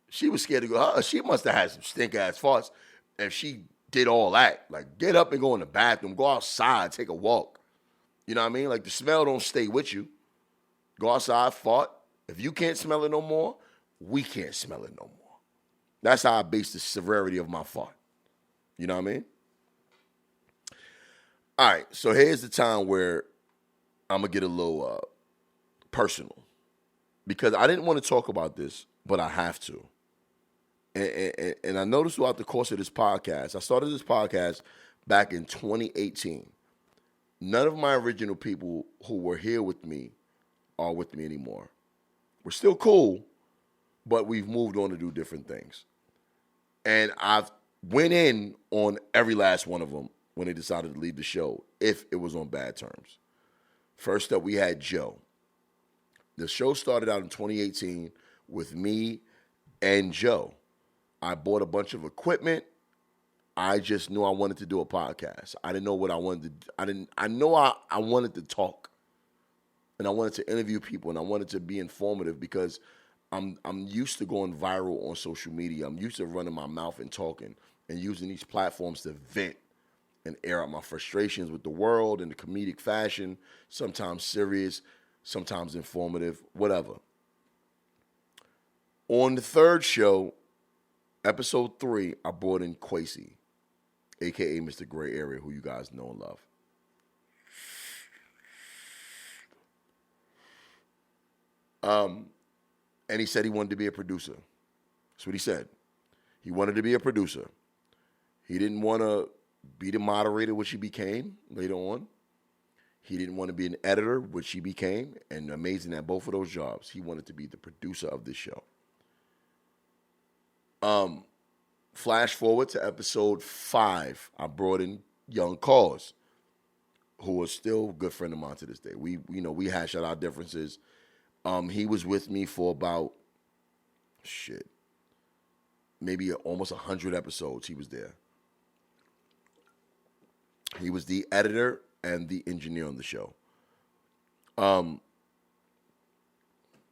she was scared to go. She must have had some stink-ass farts if she did all that. Like, get up and go in the bathroom. Go outside. Take a walk. You know what I mean? Like, the smell don't stay with you. Go outside, fart. If you can't smell it no more, we can't smell it no more. That's how I base the severity of my fart. You know what I mean? All right, so here's the time where I'm going to get a little personal. Because I didn't want to talk about this, but I have to. And I noticed throughout the course of this podcast, I started this podcast back in 2018. None of my original people who were here with me are with me anymore. We're still cool, but we've moved on to do different things. And I've went in on every last one of them when they decided to leave the show, if it was on bad terms. First up, we had Joe. The show started out in 2018 with me and Joe. I bought a bunch of equipment. I just knew I wanted to do a podcast. I didn't know what I wanted to do. I wanted to talk. And I wanted to interview people, and I wanted to be informative because I'm used to going viral on social media. I'm used to running my mouth and talking and using these platforms to vent and air out my frustrations with the world in a comedic fashion, sometimes serious, sometimes informative, whatever. On the third show, episode 3, I brought in Kwesi, a.k.a. Mr. Gray Area, who you guys know and love. And he said he wanted to be a producer. That's what he said. He wanted to be a producer. He didn't want to be the moderator, which he became later on. He didn't want to be an editor, which he became, and amazing at both of those jobs. He wanted to be the producer of this show. Flash forward to episode 5. I brought in Young Cause, who is still a good friend of mine to this day. We hash out our differences. He was with me for about, maybe almost 100 episodes. He was there. He was the editor and the engineer on the show.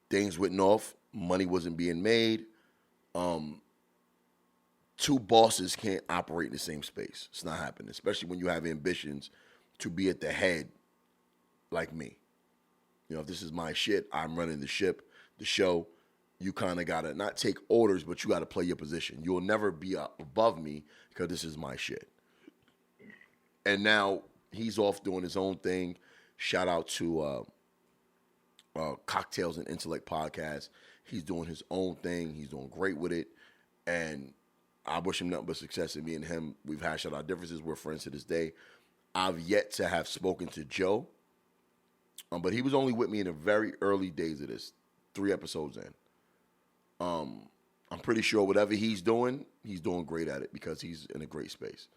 Things went off. Money wasn't being made. Two bosses can't operate in the same space. It's not happening, especially when you have ambitions to be at the head like me. You know, if this is my shit, I'm running the ship, the show. You kind of got to not take orders, but you got to play your position. You'll never be above me because this is my shit. And now he's off doing his own thing. Shout out to Cocktails and Intellect podcast. He's doing his own thing. He's doing great with it. And I wish him nothing but success. And me and him, we've hashed out our differences. We're friends to this day. I've yet to have spoken to Joe. But he was only with me in the very early days of this, 3 episodes in. I'm pretty sure whatever he's doing great at it because he's in a great space.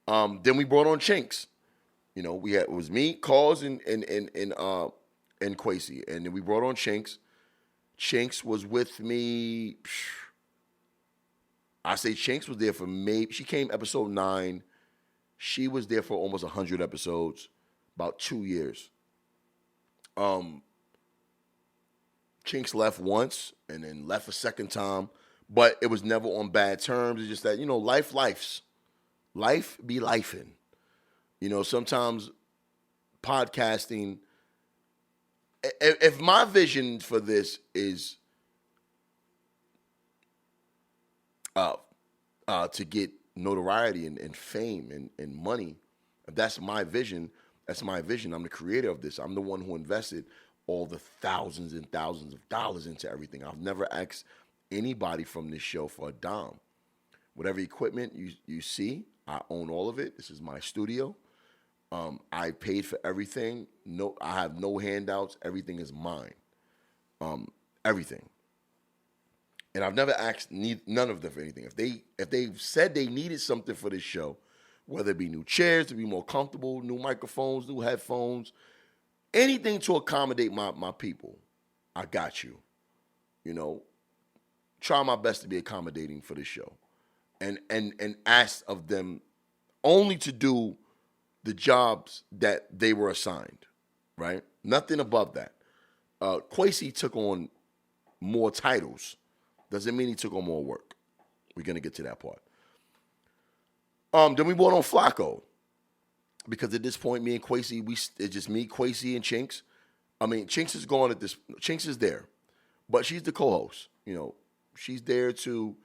Then we brought on Shanks. You know, it was me, Cause, and Kwesi. And then we brought on Shanks. Shanks was with me. I say Shanks was there for maybe, she came episode 9. She was there for almost 100 episodes, about 2 years. Shanks left once and then left a second time, but it was never on bad terms. It's just that, you know, life be lifing. You know, sometimes podcasting, if my vision for this is to get notoriety and fame and money, if that's my vision, that's my vision. I'm the creator of this. I'm the one who invested all the thousands and thousands of dollars into everything. I've never asked anybody from this show for a dime. Whatever equipment you see, I own all of it. This is my studio. I paid for everything. No, I have no handouts. Everything is mine. Everything. And I've never asked none of them for anything. If they said they needed something for this show, whether it be new chairs to be more comfortable, new microphones, new headphones, anything to accommodate my people, I got you. You know, try my best to be accommodating for this show. And ask of them only to do the jobs that they were assigned, right? Nothing above that. Kwesi took on more titles. Doesn't mean he took on more work. We're going to get to that part. Then we brought on Flaco. Because at this point, me and Kwesi, it's just me, Kwesi, and Shanks. I mean, Shanks is gone at this. Shanks is there. But she's the co-host. You know, she's there to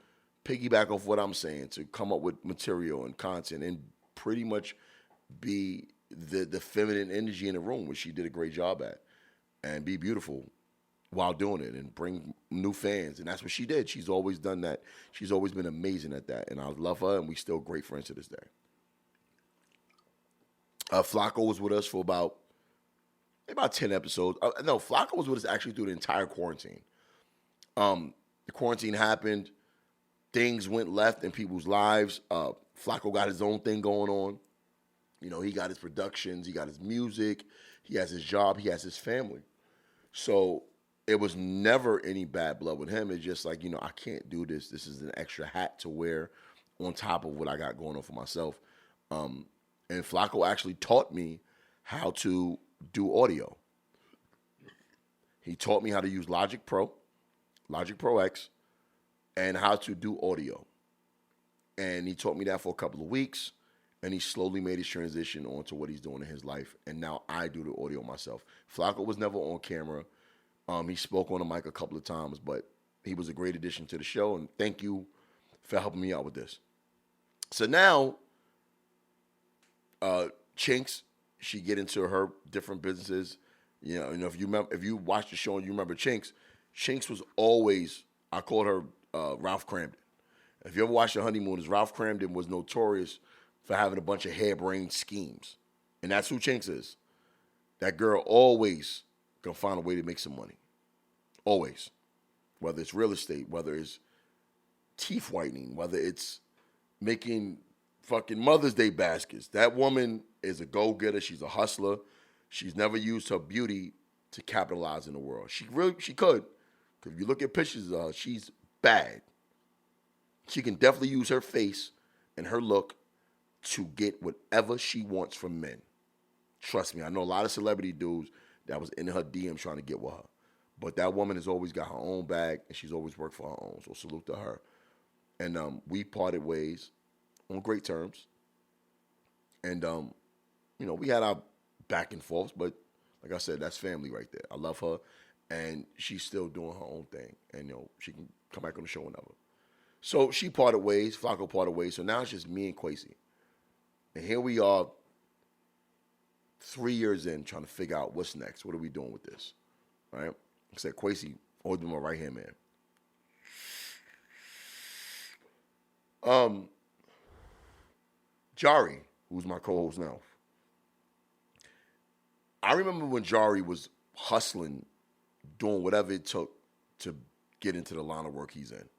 piggyback off what I'm saying, to come up with material and content and pretty much be the feminine energy in the room, which she did a great job at, and be beautiful while doing it and bring new fans. And that's what she did. She's always done that. She's always been amazing at that. And I love her, and we still great friends to this day. Flaco was with us for about 10 episodes. No, Flaco was with us actually through the entire quarantine. The quarantine happened. Things went left in people's lives. Flaco got his own thing going on. You know, he got his productions. He got his music. He has his job. He has his family. So it was never any bad blood with him. It's just like, you know, I can't do this. This is an extra hat to wear on top of what I got going on for myself. And Flaco actually taught me how to do audio. He taught me how to use Logic Pro X, and how to do audio. And he taught me that for a couple of weeks. and he slowly made his transition onto what he's doing in his life. And now I do the audio myself. Flaco was never on camera. He spoke on the mic a couple of times, but he was a great addition to the show. And thank you for helping me out with this. So now, Shanks, she get into her different businesses. You know, if you watch the show and you remember Shanks was always, I called her Ralph Cramden. If you ever watched The Honeymooners, Ralph Cramden was notorious for having a bunch of harebrained schemes. And that's who Shanks is. That girl always gonna find a way to make some money. Always. Whether it's real estate, whether it's teeth whitening, whether it's making fucking Mother's Day baskets. That woman is a go-getter. She's a hustler. She's never used her beauty to capitalize in the world. She could. Because if you look at pictures of her, she's bad. She can definitely use her face and her look to get whatever she wants from men. Trust me, I know a lot of celebrity dudes that was in her DM trying to get with her. But that woman has always got her own bag, and she's always worked for her own. So salute to her. And we parted ways on great terms. And, we had our back and forth, but like I said, that's family right there. I love her, and she's still doing her own thing. And, she can come back on the show whenever. So she parted ways, Flaco parted ways. So now it's just me and Kwesi. And here we are 3 years in trying to figure out what's next. What are we doing with this? All right? I said, Kwesi, always been my right-hand man. Jarry, who's my co-host now. I remember when Jarry was hustling, doing whatever it took to get into the line of work he's in.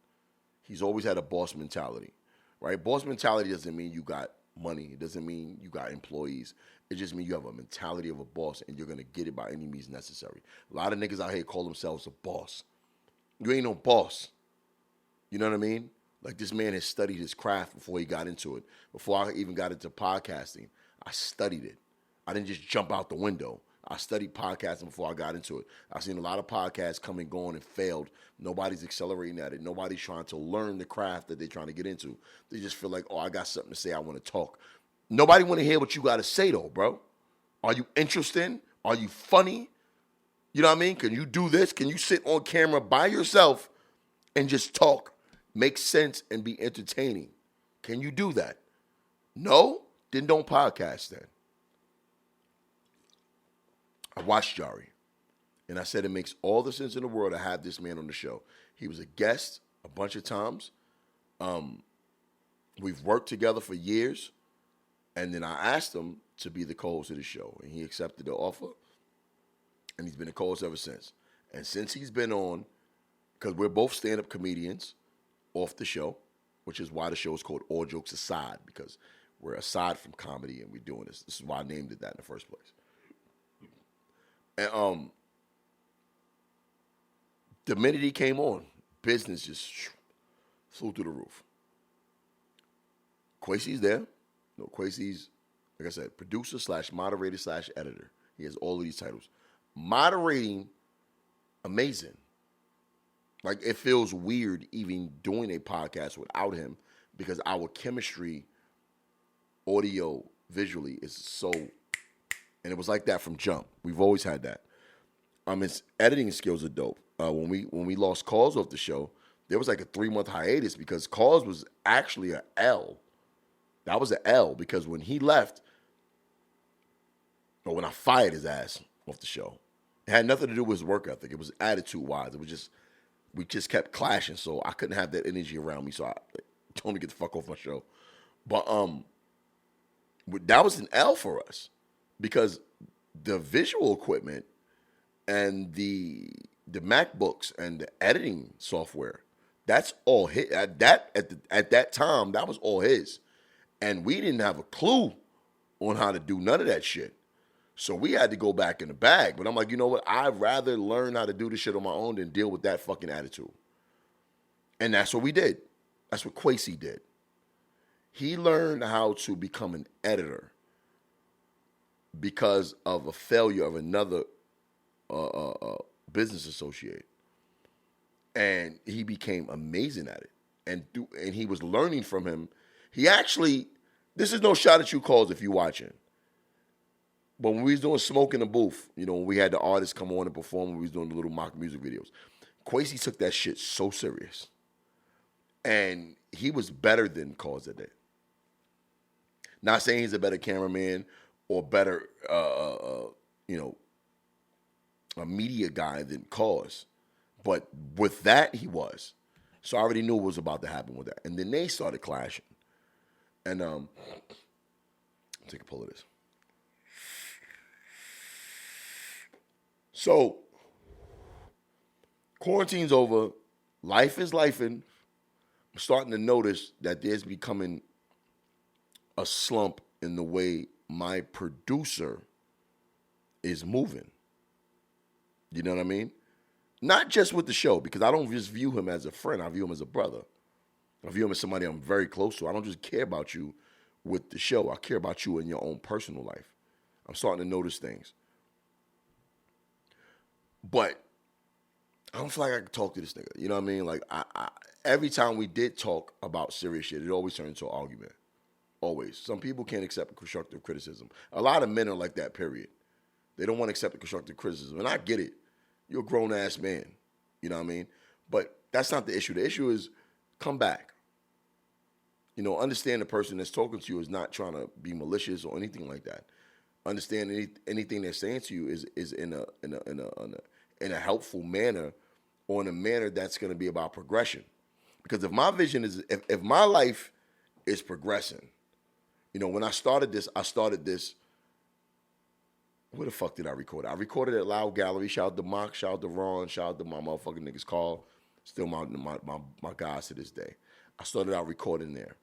He's always had a boss mentality, right? Boss mentality doesn't mean you got money. It doesn't mean you got employees. It just means you have a mentality of a boss, and you're going to get it by any means necessary. A lot of niggas out here call themselves a boss. You ain't no boss. You know what I mean? Like, this man has studied his craft before he got into it. Before I even got into podcasting, I studied it. I didn't just jump out the window. I studied podcasting before I got into it. I've seen a lot of podcasts come and go and failed. Nobody's accelerating at it. Nobody's trying to learn the craft that they're trying to get into. They just feel like, oh, I got something to say. I want to talk. Nobody want to hear what you got to say, though, bro. Are you interesting? Are you funny? You know what I mean? Can you do this? Can you sit on camera by yourself and just talk, make sense, and be entertaining? Can you do that? No? Then don't podcast then. I watched Jarry, and I said it makes all the sense in the world to have this man on the show. He was a guest a bunch of times. We've worked together for years, and then I asked him to be the co-host of the show, and he accepted the offer, and he's been a co-host ever since. And since he's been on, because we're both stand-up comedians off the show, which is why the show is called All Jokes Aside, because we're aside from comedy and we're doing this. This is why I named it that in the first place. And Dimenity came on. Business just flew through the roof. Kwesi's there. No, Kwesi's, like I said, producer / moderator / editor. He has all of these titles. Moderating, amazing. Like, it feels weird even doing a podcast without him because our chemistry, audio, visually, is so... And it was like that from jump. We've always had that. His editing skills are dope. When we lost Cause off the show, there was like a 3-month hiatus because Cause was actually an L. That was an L because when he left, or when I fired his ass off the show, it had nothing to do with his work ethic. It was attitude-wise. It was just, we just kept clashing, so I couldn't have that energy around me, so I told him to get the fuck off my show. But that was an L for us. Because the visual equipment and the MacBooks and the editing software, that's all his. At that time, that was all his. And we didn't have a clue on how to do none of that shit. So we had to go back in the bag. But I'm like, you know what? I'd rather learn how to do this shit on my own than deal with that fucking attitude. And that's what we did. That's what Kwesi did. He learned how to become an editor because of a failure of another business associate. And he became amazing at it. And he was learning from him. He actually This is no shot at you, calls, if you watching. But when we was doing Smoke in the Booth, you know, when we had the artists come on and perform, when we was doing the little mock music videos, Kwesi took that shit so serious. And he was better than Cause that day. Not saying he's a better cameraman or better, you know, a media guy than Cause. But with that, he was. So I already knew what was about to happen with that. And then they started clashing. And take a pull of this. So, quarantine's over. Life is lifing. I'm starting to notice that there's becoming a slump in the way my producer is moving. You know what I mean? Not just with the show, because I don't just view him as a friend. I view him as a brother. I view him as somebody I'm very close to. I don't just care about you with the show. I care about you in your own personal life. I'm starting to notice things. But I don't feel like I can talk to this nigga. You know what I mean? Like, I every time we did talk about serious shit, it always turned into an argument. Always. Some people can't accept constructive criticism. A lot of men are like that, period. They don't want to accept the constructive criticism. And I get it. You're a grown-ass man. You know what I mean? But that's not the issue. The issue is come back. You know, understand the person that's talking to you is not trying to be malicious or anything like that. Understand anything they're saying to you is in a helpful manner or in a manner that's going to be about progression. Because if my vision is, if my life is progressing, you know, when I started this, where the fuck did I record it? I recorded at Loud Gallery. Shout out to Mock, shout out to Ron, shout out to my motherfucking niggas Carl. Still my guys to this day. I started out recording there.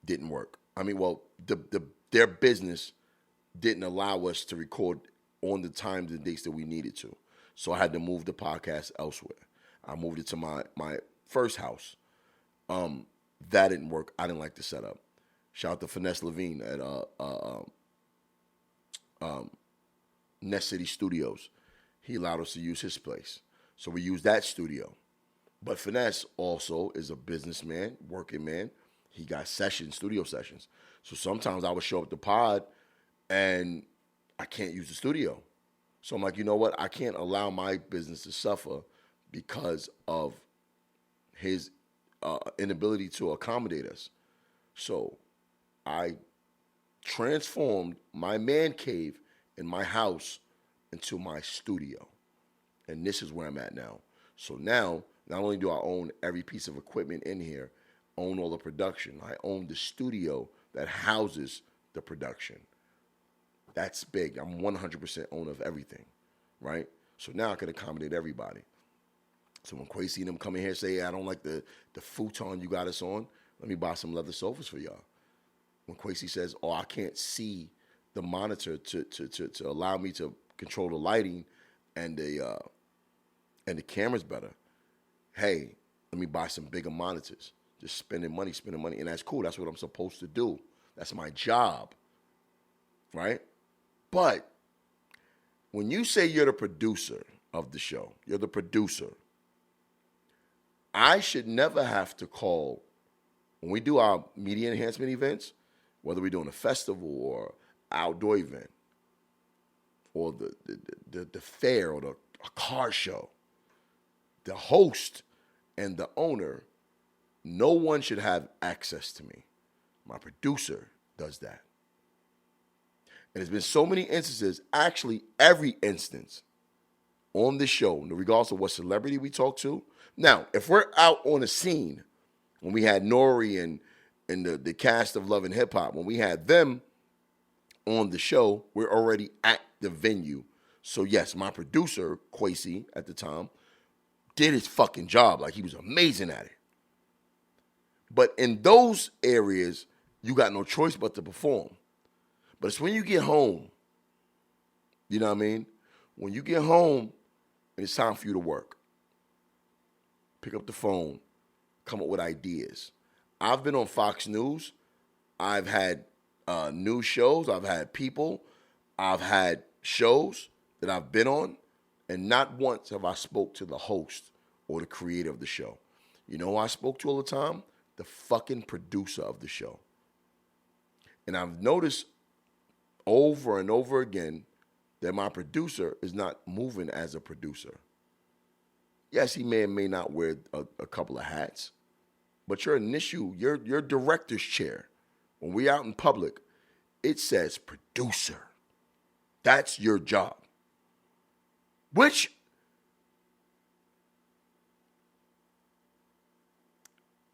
Didn't work. I mean, well, their business didn't allow us to record on the times and dates that we needed to. So I had to move the podcast elsewhere. I moved it to my first house. That didn't work. I didn't like the setup. Shout out to Finesse Levine at Nest City Studios. He allowed us to use his place. So we used that studio. But Finesse also is a businessman, working man. He got sessions, studio sessions. So sometimes I would show up to pod and I can't use the studio. So I'm like, you know what? I can't allow my business to suffer because of his inability to accommodate us. So I transformed my man cave in my house into my studio. And this is where I'm at now. So now, not only do I own every piece of equipment in here, own all the production, I own the studio that houses the production. That's big. I'm 100% owner of everything, right? So now I can accommodate everybody. So when Kwesi and them come in here and say, hey, I don't like the futon you got us on, let me buy some leather sofas for y'all. When Kwesi says, oh, I can't see the monitor to allow me to control the lighting and the cameras better, hey, let me buy some bigger monitors. Just spending money. And that's cool. That's what I'm supposed to do. That's my job, right? But when you say you're the producer of the show, you're the producer, I should never have to call, when we do our media enhancement events, whether we're doing a festival or outdoor event or the fair or a car show, the host and the owner, no one should have access to me. My producer does that. And there's been so many instances, actually every instance on this show, regardless of what celebrity we talk to. Now, if we're out on a scene, when we had Nori and the cast of Love and Hip Hop, when we had them on the show, we're already at the venue. So yes, my producer, Kwesi, at the time, did his fucking job. Like, he was amazing at it. But in those areas, you got no choice but to perform. But it's when you get home, you know what I mean? When you get home and it's time for you to work, pick up the phone, come up with ideas. I've been on Fox News. I've had news shows. I've had people. I've had shows that I've been on, and not once have I spoke to the host or the creator of the show. You know who I spoke to all the time? The fucking producer of the show. And I've noticed over and over again that my producer is not moving as a producer. Yes, he may or may not wear a couple of hats, but your initial, your director's chair, when we out in public, it says producer. That's your job. Which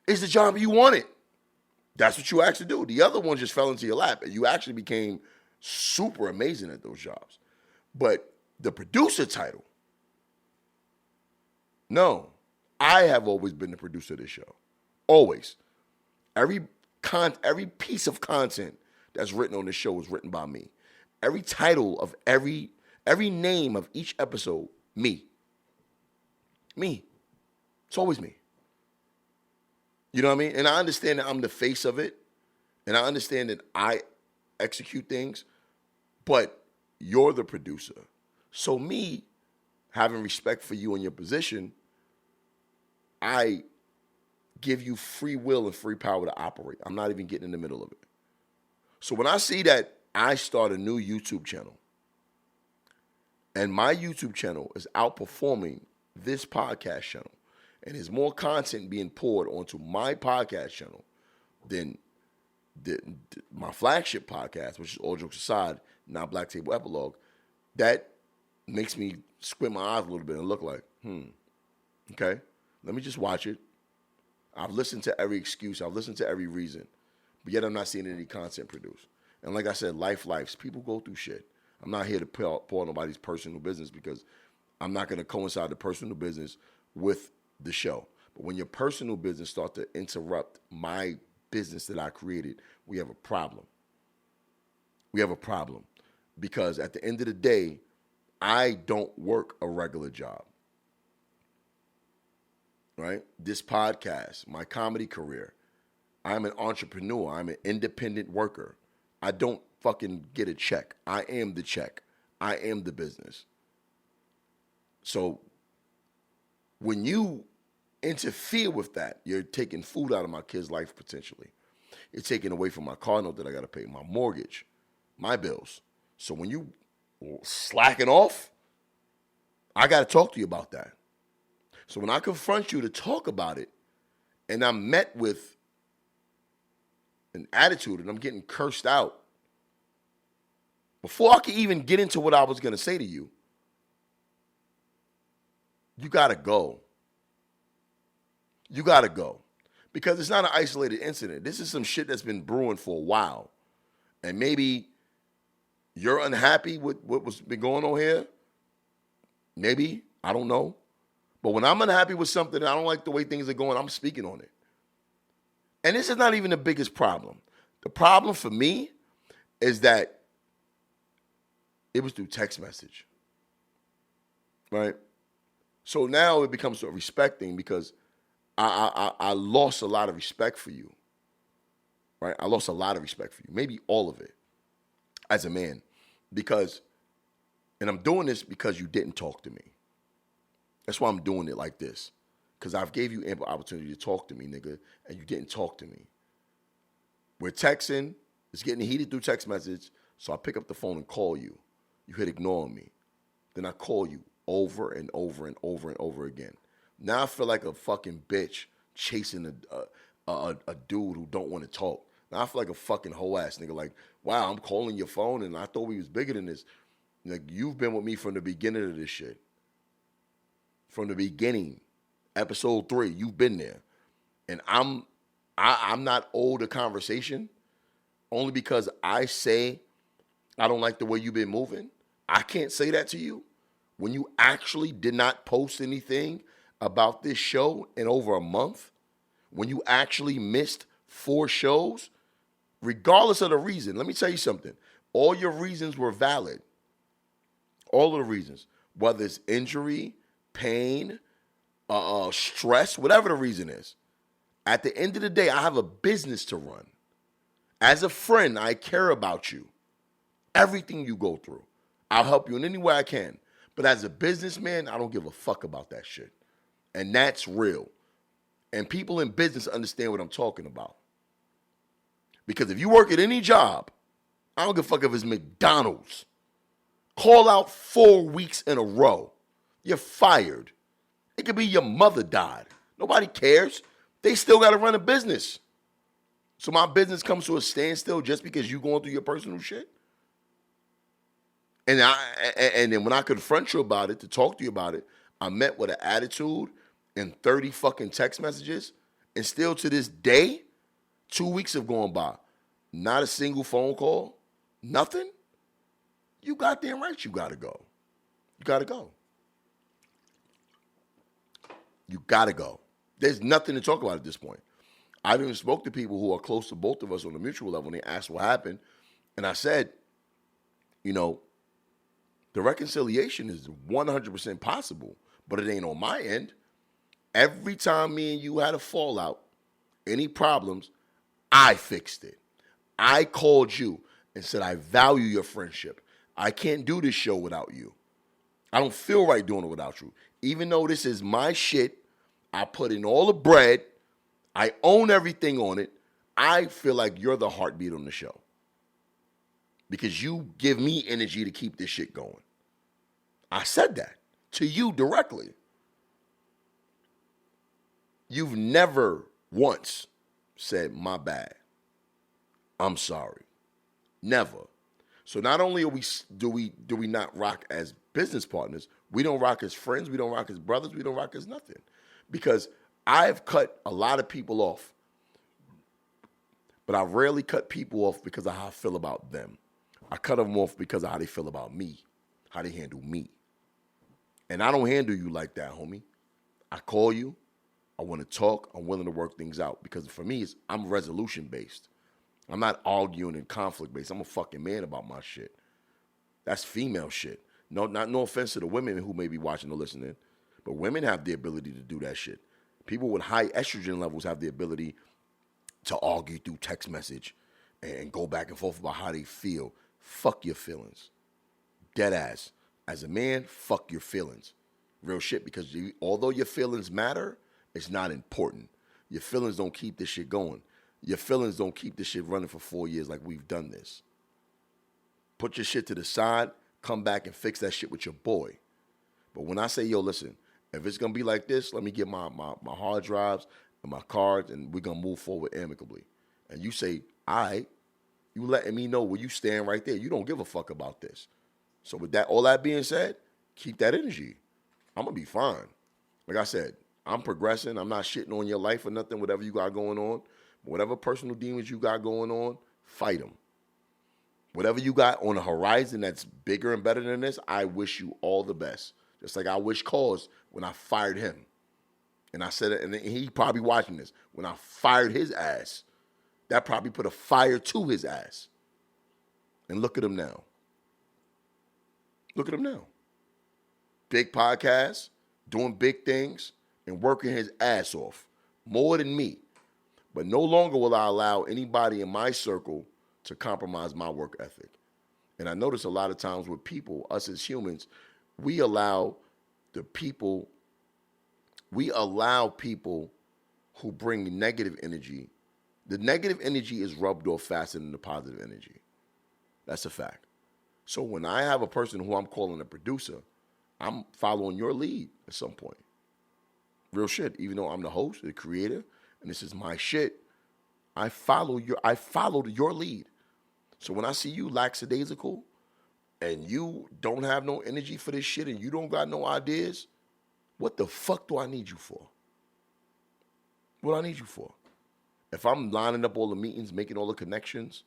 is the job you wanted. That's what you actually do. The other one just fell into your lap, and you actually became super amazing at those jobs. But the producer title, no. I have always been the producer of this show. Always. Every piece of content that's written on this show was written by me. Every title of every name of each episode, me. Me. It's always me. You know what I mean? And I understand that I'm the face of it, and I understand that I execute things, but you're the producer. So me having respect for you and your position, I give you free will and free power to operate. I'm not even getting in the middle of it. So when I see that I start a new YouTube channel, and my YouTube channel is outperforming this podcast channel, and there's more content being poured onto my podcast channel than my flagship podcast, which is All Jokes Aside, Not Black Table Epilogue, that makes me squint my eyes a little bit and look like, okay, let me just watch it. I've listened to every excuse. I've listened to every reason, but yet I'm not seeing any content produced. And like I said, lives. People go through shit. I'm not here to pour nobody's personal business because I'm not going to coincide the personal business with the show. But when your personal business starts to interrupt my business that I created, we have a problem. We have a problem because at the end of the day, I don't work a regular job. Right? This podcast, my comedy career, I'm an entrepreneur. I'm an independent worker. I don't fucking get a check. I am the check. I am the business. So when you interfere with that, you're taking food out of my kid's life potentially. You're taking away from my car note that I got to pay, my mortgage, my bills. So when you slacking off, I got to talk to you about that. So when I confront you to talk about it, and I'm met with an attitude and I'm getting cursed out, before I can even get into what I was going to say to you, you got to go. You got to go. Because it's not an isolated incident. This is some shit that's been brewing for a while. And maybe you're unhappy with what's been going on here. Maybe. I don't know. But when I'm unhappy with something and I don't like the way things are going, I'm speaking on it. And this is not even the biggest problem. The problem for me is that it was through text message. Right? So now it becomes a respect thing because I lost a lot of respect for you. Right? I lost a lot of respect for you. Maybe all of it as a man. Because, and I'm doing this because you didn't talk to me. That's why I'm doing it like this. Because I've gave you ample opportunity to talk to me, nigga, and you didn't talk to me. We're texting. It's getting heated through text message. So I pick up the phone and call you. You hit ignore me. Then I call you over and over and over and over again. Now I feel like a fucking bitch chasing a dude who don't want to talk. Now I feel like a fucking hoe ass nigga. Like, wow, I'm calling your phone and I thought we was bigger than this. Like, you've been with me from the beginning of this shit. From the beginning, episode 3, you've been there. And I'm not owed a conversation only because I say I don't like the way you've been moving. I can't say that to you when you actually did not post anything about this show in over a month, when you actually missed 4 shows, regardless of the reason. Let me tell you something. All your reasons were valid. All of the reasons, whether it's injury, pain, stress, whatever the reason is. At the end of the day, I have a business to run. As a friend, I care about you. Everything you go through. I'll help you in any way I can. But as a businessman, I don't give a fuck about that shit. And that's real. And people in business understand what I'm talking about. Because if you work at any job, I don't give a fuck if it's McDonald's, call out 4 weeks in a row, you're fired. It could be your mother died. Nobody cares. They still got to run a business. So my business comes to a standstill just because you going through your personal shit? And then when I confront you about it, to talk to you about it, I met with an attitude and 30 fucking text messages. And still to this day, 2 weeks have gone by. Not a single phone call. Nothing. You goddamn right you got to go. You got to go. You got to go. There's nothing to talk about at this point. I've even spoke to people who are close to both of us on a mutual level, and they asked what happened. And I said, you know, the reconciliation is 100% possible, but it ain't on my end. Every time me and you had a fallout, any problems, I fixed it. I called you and said, I value your friendship. I can't do this show without you. I don't feel right doing it without you. Even though this is my shit, I put in all the bread. I own everything on it. I feel like you're the heartbeat on the show. Because you give me energy to keep this shit going. I said that to you directly. You've never once said, my bad. I'm sorry. Never. So not only do we not rock as business partners, we don't rock as friends, we don't rock as brothers, we don't rock as nothing. Because I've cut a lot of people off, but I rarely cut people off because of how I feel about them. I cut them off because of how they feel about me, how they handle me. And I don't handle you like that, homie. I call you. I want to talk. I'm willing to work things out because for me, I'm resolution-based. I'm not arguing and conflict-based. I'm a fucking man about my shit. That's female shit. No offense to the women who may be watching or listening, but women have the ability to do that shit. People with high estrogen levels have the ability to argue through text message and go back and forth about how they feel. Fuck your feelings. Dead ass. As a man, fuck your feelings. Real shit, because although your feelings matter, it's not important. Your feelings don't keep this shit going. Your feelings don't keep this shit running for 4 years like we've done this. Put your shit to the side, come back and fix that shit with your boy. But when I say, yo, listen, if it's going to be like this, let me get my hard drives and my cards, and we're going to move forward amicably. And you say, all right, you letting me know where you stand right there. You don't give a fuck about this. So with that, all that being said, keep that energy. I'm going to be fine. Like I said, I'm progressing. I'm not shitting on your life or nothing, whatever you got going on. Whatever personal demons you got going on, fight them. Whatever you got on the horizon that's bigger and better than this, I wish you all the best. Just like I wish Cause when I fired him. And I said it, and he probably watching this. When I fired his ass, that probably put a fire to his ass. And look at him now. Look at him now. Big podcast, doing big things, and working his ass off. More than me. But no longer will I allow anybody in my circle to compromise my work ethic. And I notice a lot of times with people, us as humans, we allow people who bring negative energy. The negative energy is rubbed off faster than the positive energy. That's a fact. So when I have a person who I'm calling a producer, I'm following your lead at some point. Real shit. Even though I'm the host, the creator, and this is my shit, I followed your lead. So when I see you lackadaisical and you don't have no energy for this shit and you don't got no ideas, what the fuck do I need you for? What do I need you for? If I'm lining up all the meetings, making all the connections,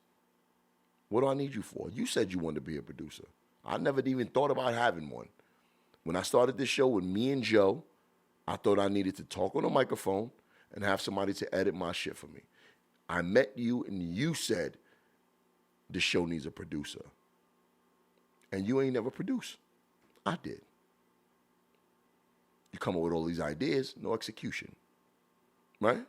what do I need you for? You said you wanted to be a producer. I never even thought about having one. When I started this show with me and Joe, I thought I needed to talk on a microphone and have somebody to edit my shit for me. I met you and you said the show needs a producer. And you ain't never produced. I did. You come up with all these ideas, no execution. Right?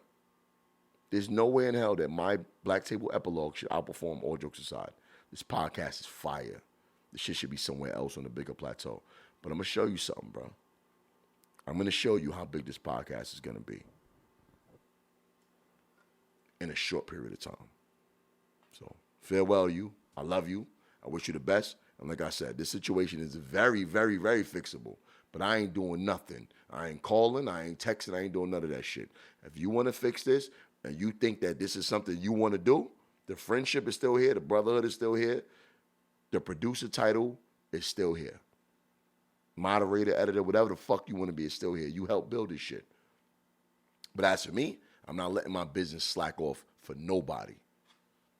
There's no way in hell that my Black Table Epilogue should outperform All Jokes Aside. This podcast is fire. This shit should be somewhere else on a bigger plateau. But I'm going to show you something, bro. I'm going to show you how big this podcast is going to be in a short period of time. So farewell to you. I love you. I wish you the best. And like I said, this situation is very, very, very fixable. But I ain't doing nothing. I ain't calling. I ain't texting. I ain't doing none of that shit. If you want to fix this and you think that this is something you want to do, the friendship is still here. The brotherhood is still here. The producer title is still here. Moderator, editor, whatever the fuck you want to be is still here. You helped build this shit. But as for me, I'm not letting my business slack off for nobody.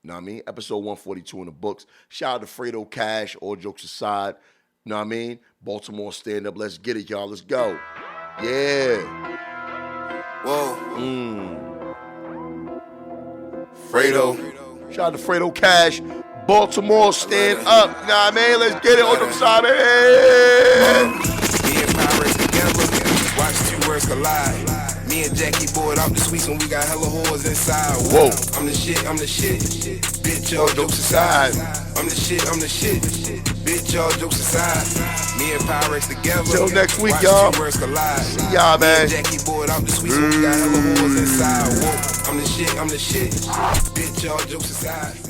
You know what I mean? Episode 142 in the books. Shout out to Fredo Cash, all jokes aside. You know what I mean? Baltimore stand up. Let's get it, y'all. Let's go. Yeah. Whoa. Fredo. Shout out to Fredo Cash. Baltimore stand up. You know what I mean? Let's get it on them side. Me and Pirates together. Watch two words collide. Me and Jackie bored out the suites when we got hella whores inside. Whoa. I'm the shit. Bitch, y'all jokes aside. I'm the shit. Bitch, y'all jokes aside. Me and Pirates together. Till next week, watch y'all. two words collide. See y'all, man. Me and Jackie bored out the suites when we got hella whores inside. Whoa. I'm the shit. Bitch, y'all jokes aside.